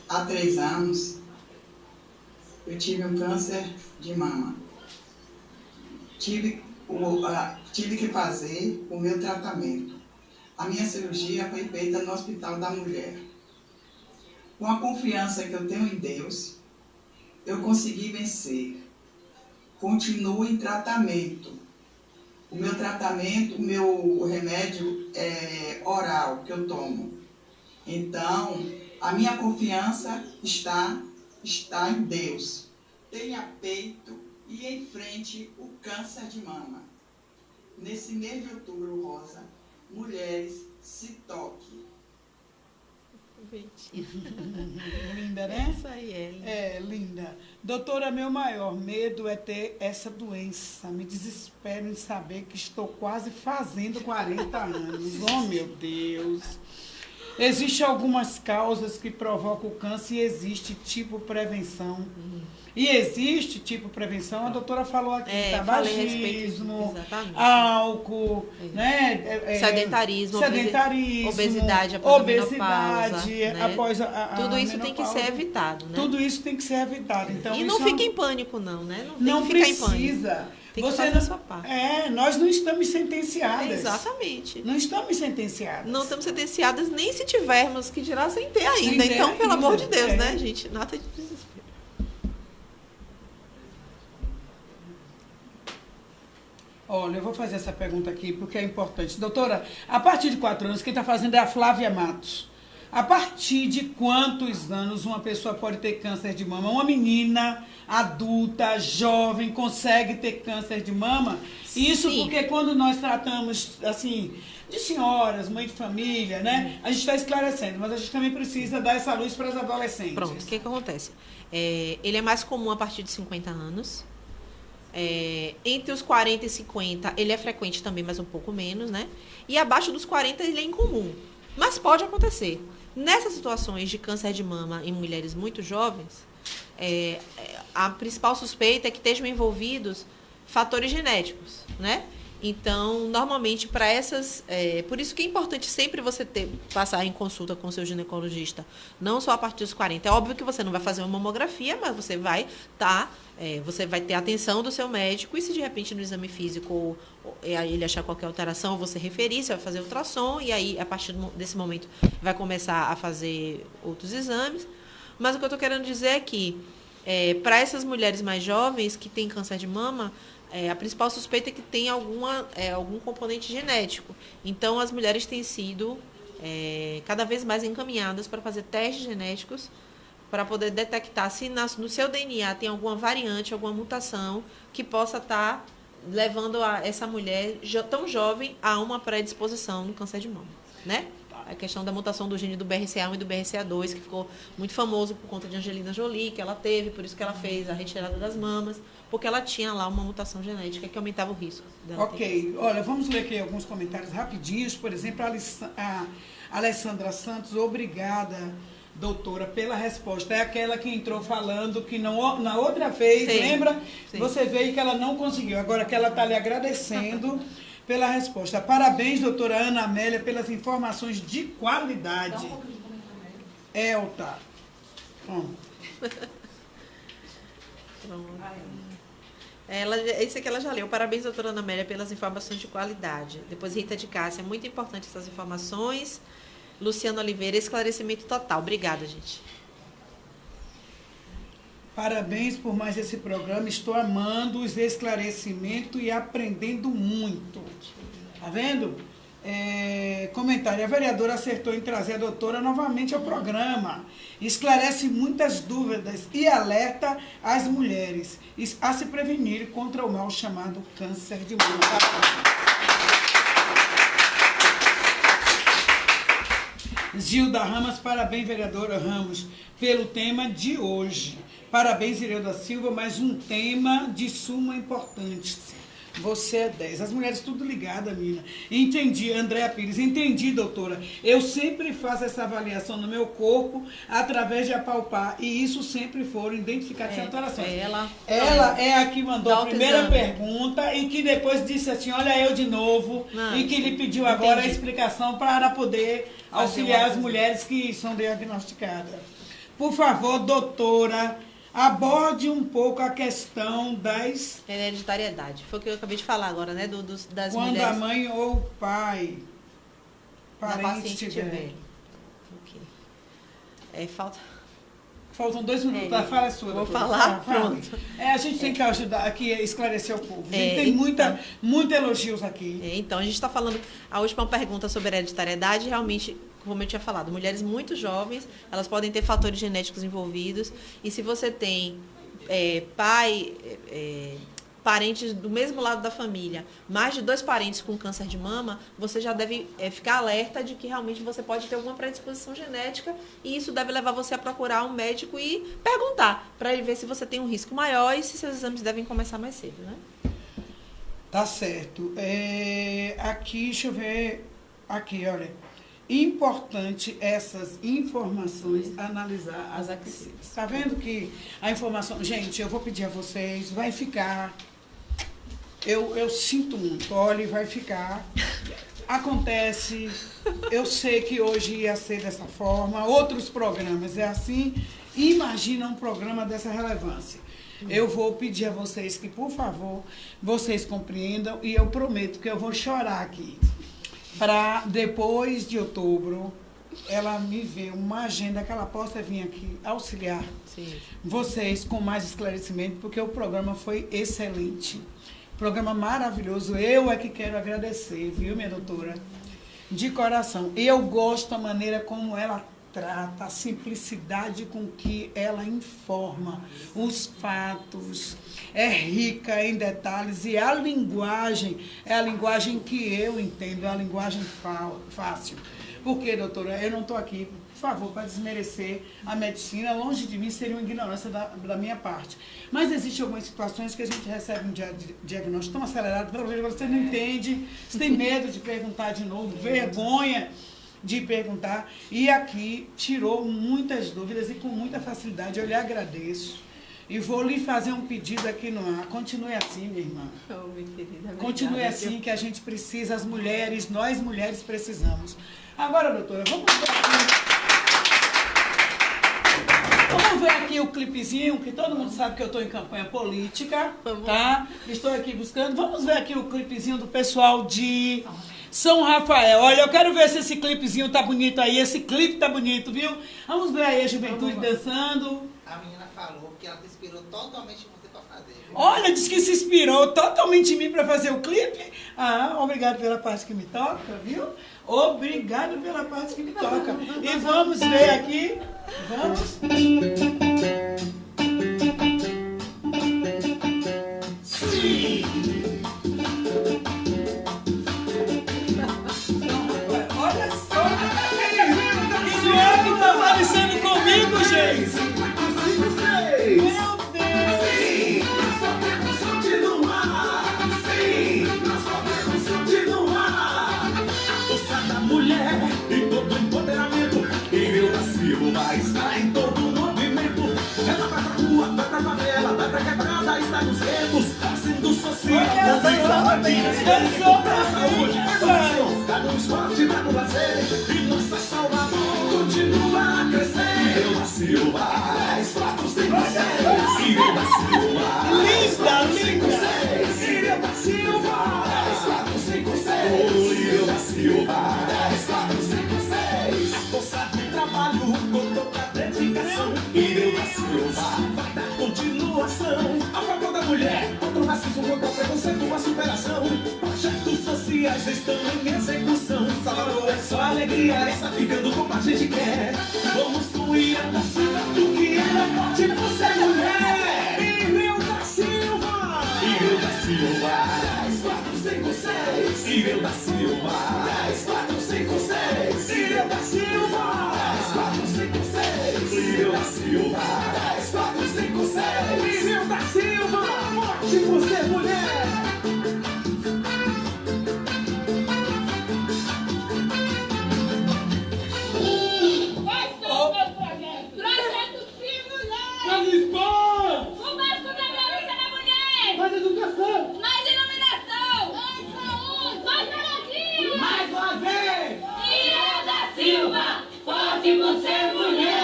há 3 anos, eu tive um câncer de mama. Tive que fazer o meu tratamento. A minha cirurgia foi feita no Hospital da Mulher. Com a confiança que eu tenho em Deus, eu consegui vencer. Continuo em tratamento. O meu tratamento, o meu remédio é oral que eu tomo. Então, a minha confiança está em Deus. Tenha peito e enfrente o câncer de mama. Nesse mês de outubro, Rosa, mulheres, se toque. Linda, né? Isso aí é linda. É, linda. Doutora, meu maior medo é ter essa doença. Me desespero em saber que estou quase fazendo 40 anos. Oh, meu Deus. Existem algumas causas que provocam o câncer e existe tipo prevenção. E existe tipo prevenção, a doutora falou aqui, tabagismo, álcool, né? Sedentarismo, obesidade após a tudo isso tem que menopausa. ser evitado, né? Tudo isso tem que ser evitado. Então, e não fique em pânico, não, né? Não tem que ficar precisa. em pânico. Tem que Você fazer a sua parte. Nós não estamos sentenciadas. Exatamente. Não estamos sentenciadas. Não estamos sentenciadas nem se tivermos, que dirá sem ter ainda. Sem então, ter pelo ainda. amor de Deus, né, gente? Nada de desespero. Olha, eu vou fazer essa pergunta aqui porque é importante. Doutora, a partir de 4 anos, quem está fazendo é a Flávia Matos. A partir de quantos anos uma pessoa pode ter câncer de mama? Uma menina adulta, jovem, consegue ter câncer de mama? Isso Sim. porque quando nós tratamos, assim, de senhoras, mãe de família, né? A gente está esclarecendo, mas a gente também precisa dar essa luz para as adolescentes. Pronto, o que acontece? Ele é mais comum a partir de 50 anos. Entre os 40 e 50, ele é frequente também, mas um pouco menos, né? E abaixo dos 40, ele é incomum. Mas pode acontecer. Nessas situações de câncer de mama em mulheres muito jovens, a principal suspeita é que estejam envolvidos fatores genéticos, né? Então, normalmente, para essas... por isso que é importante sempre você passar em consulta com o seu ginecologista, não só a partir dos 40. É óbvio que você não vai fazer uma mamografia, mas você vai você vai ter a atenção do seu médico, e se de repente no exame físico ele achar qualquer alteração, você referir, você vai fazer ultrassom, e aí, a partir desse momento, vai começar a fazer outros exames. Mas o que eu estou querendo dizer é que, para essas mulheres mais jovens que têm câncer de mama, a principal suspeita é que tem algum componente genético. Então, as mulheres têm sido cada vez mais encaminhadas para fazer testes genéticos para poder detectar se no seu DNA tem alguma variante, alguma mutação que possa estar levando essa mulher tão jovem a uma predisposição no câncer de mama, né? A questão da mutação do gene do BRCA1 e do BRCA2, que ficou muito famoso por conta de Angelina Jolie, que ela teve, por isso que ela fez a retirada das mamas, porque ela tinha lá uma mutação genética que aumentava o risco dela. Ok, olha, vamos ler aqui alguns comentários rapidinhos. Por exemplo, a Alessandra Santos, obrigada, doutora, pela resposta. É aquela que entrou falando que na outra vez, Sim. lembra? Sim. Você veio que ela não conseguiu. Agora que ela está lhe agradecendo pela resposta. Parabéns, doutora Ana Amélia, pelas informações de qualidade. Elta. Isso aqui ela já leu. Parabéns, doutora Ana Amélia, pelas informações de qualidade. Depois, Rita de Cássia. É muito importante essas informações. Luciano Oliveira, esclarecimento total. Obrigada, gente. Parabéns por mais esse programa. Estou amando os esclarecimentos e aprendendo muito. Tá vendo? Comentário. A vereadora acertou em trazer a doutora novamente ao programa. Esclarece muitas dúvidas e alerta as mulheres a se prevenir contra o mal chamado câncer de mama. Gilda Ramos, parabéns, vereadora Ramos, pelo tema de hoje. Parabéns, Ireuda Silva, mais um tema de suma importância. Você é 10. As mulheres tudo ligadas, menina. Entendi, Andréa Pires. Entendi, doutora. Eu sempre faço essa avaliação no meu corpo através de apalpar. E isso sempre foram identificadas sem alterações. Ela é a que mandou a primeira pergunta e que depois disse assim, olha eu de novo. E que lhe pediu agora a explicação para poder auxiliar as mulheres que são diagnosticadas. Por favor, doutora, aborde um pouco a questão das... hereditariedade. Foi o que eu acabei de falar agora, né? Das quando mulheres... a mãe ou o pai, parente tiver. Ok. Faltam 2 minutos, a fala é sua. Vou doutora. falar, pronto. A gente tem que ajudar aqui a esclarecer o povo. A gente tem muitos elogios aqui. Então, a gente está falando... A última pergunta sobre hereditariedade, realmente... Como eu tinha falado, mulheres muito jovens, elas podem ter fatores genéticos envolvidos. E se você tem parentes do mesmo lado da família, mais de 2 parentes com câncer de mama, você já deve ficar alerta de que realmente você pode ter alguma predisposição genética. E isso deve levar você a procurar um médico e perguntar, para ele ver se você tem um risco maior e se seus exames devem começar mais cedo, né? Tá certo. Aqui, deixa eu ver. Aqui, olha. Importante essas informações analisar as aquecidas. Está vendo que a informação... Gente, eu vou pedir a vocês, vai ficar... Eu sinto muito, olha, vai ficar... Acontece, eu sei que hoje ia ser dessa forma, outros programas é assim, imagina um programa dessa relevância. Eu vou pedir a vocês que, por favor, vocês compreendam e eu prometo que eu vou chorar aqui. Para depois de outubro, ela me vê uma agenda que ela possa vir aqui auxiliar vocês com mais esclarecimento, porque o programa foi excelente. Programa maravilhoso. Eu é que quero agradecer, viu, minha doutora? De coração. Eu gosto da maneira como ela trata, a simplicidade com que ela informa os fatos. É rica em detalhes e a linguagem é a linguagem que eu entendo, é a linguagem fácil. Porque, doutora, eu não estou aqui, por favor, para desmerecer a medicina, longe de mim seria uma ignorância da minha parte. Mas existem algumas situações que a gente recebe um diagnóstico tão acelerado, você não entende, você tem medo de perguntar de novo, vergonha de perguntar, e aqui tirou muitas dúvidas e com muita facilidade, eu lhe agradeço. E vou lhe fazer um pedido aqui no ar. Continue assim, minha irmã. Minha querida, continue assim, que a gente precisa, as mulheres, nós mulheres precisamos. Agora, doutora, vamos ver aqui o clipezinho, que todo mundo sabe que eu estou em campanha política, tá? Estou aqui buscando. Vamos ver aqui o clipezinho do pessoal de São Rafael. Olha, eu quero ver se esse clipezinho tá bonito aí. Esse clipe tá bonito, viu? Vamos ver aí a juventude dançando. A menina falou que ela te inspirou totalmente em você para fazer. Viu? Olha, disse que se inspirou totalmente em mim para fazer o clipe. Ah, obrigado pela parte que me toca, viu? Obrigado pela parte que me toca. E vamos ver aqui. Vamos. Sim. Olha só. Esse homem tá parecendo comigo, gente. Meu Deus! Sim, nós podemos continuar. Sim, nós podemos continuar. A força da mulher em todo empoderamento. E eu nasci, mas está em todo movimento. Ela vai pra rua, vai pra favela, vai pra quebrada, está nos guetos, sendo social. Eu sou pra saúde, educação, tá no esporte, tá no lazer. E nossa Salvador continua a crescer. Eu nasci, mais 4, 5, 6. Ireuda Silva. Linda, linda. Ireuda Silva. 4, 5, 6. Ireuda Silva. 4, 5, 6. Força de trabalho com toda a dedicação. Ireuda Silva vai dar continuação. A favor da mulher, contra o racismo, contra o preconceito, a superação. Projetos sociais estão em execução. alegria está ficando como a gente quer. Vamos com Irã Silva, do que ela é forte, você é mulher. Irã Silva! Irã Silva! 10, 4, 5, 6. Irã Silva! 10, 4, 5, 6. Irã Silva! 10, 4, 5, 6. Irã Silva! 10, 4, 5, 6. Irã Silva! Forte, você é mulher. Mais educação! Mais iluminação! Mais saúde! Mais moradia! Mais uma vez! Irã Silva! Forte você é mulher!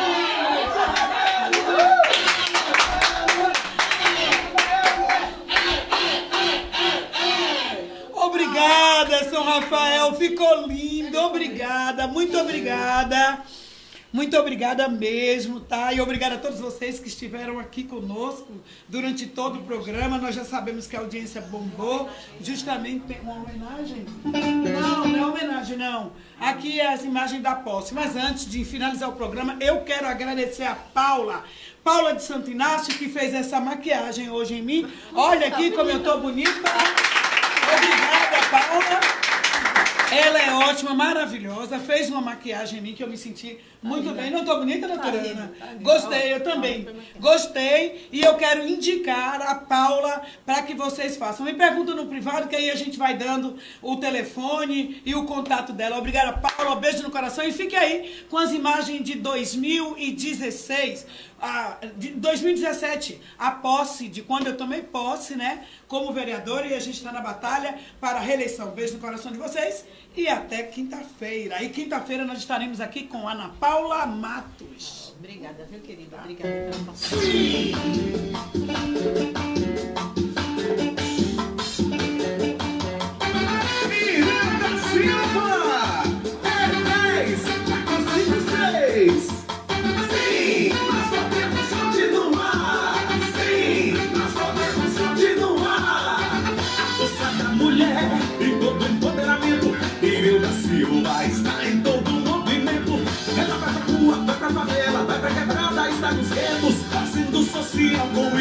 Obrigada, São Rafael, ficou lindo, obrigada, muito obrigada. Muito obrigada mesmo, tá? E obrigada a todos vocês que estiveram aqui conosco durante todo o programa. Nós já sabemos que a audiência bombou. Justamente tem uma homenagem? Não, não é homenagem, não. Aqui é as imagens da posse. Mas antes de finalizar o programa, eu quero agradecer a Paula de Santo Inácio, que fez essa maquiagem hoje em mim. Olha aqui como eu tô bonita. Obrigada, Paula. Ela é ótima, maravilhosa, fez uma maquiagem em mim que eu me senti muito bem. Não estou bonita, doutora Ana? Gostei, eu também. Gostei e eu quero indicar a Paula para que vocês façam. Me perguntam no privado que aí a gente vai dando o telefone e o contato dela. Obrigada, Paula, um beijo no coração e fique aí com as imagens de 2016. De 2017, a posse, de quando eu tomei posse, né, como vereadora, e a gente está na batalha para a reeleição. Beijo no coração de vocês e até quinta-feira. E quinta-feira nós estaremos aqui com Ana Paula Matos. Obrigada, viu, querida? Obrigada pela participação. Irã Silva! 10, 4, 5, 6. Em todo empoderamento, Irã Silva está em todo movimento. Ela vai pra rua, vai pra favela, vai pra quebrada, está nos guetos, fazendo social com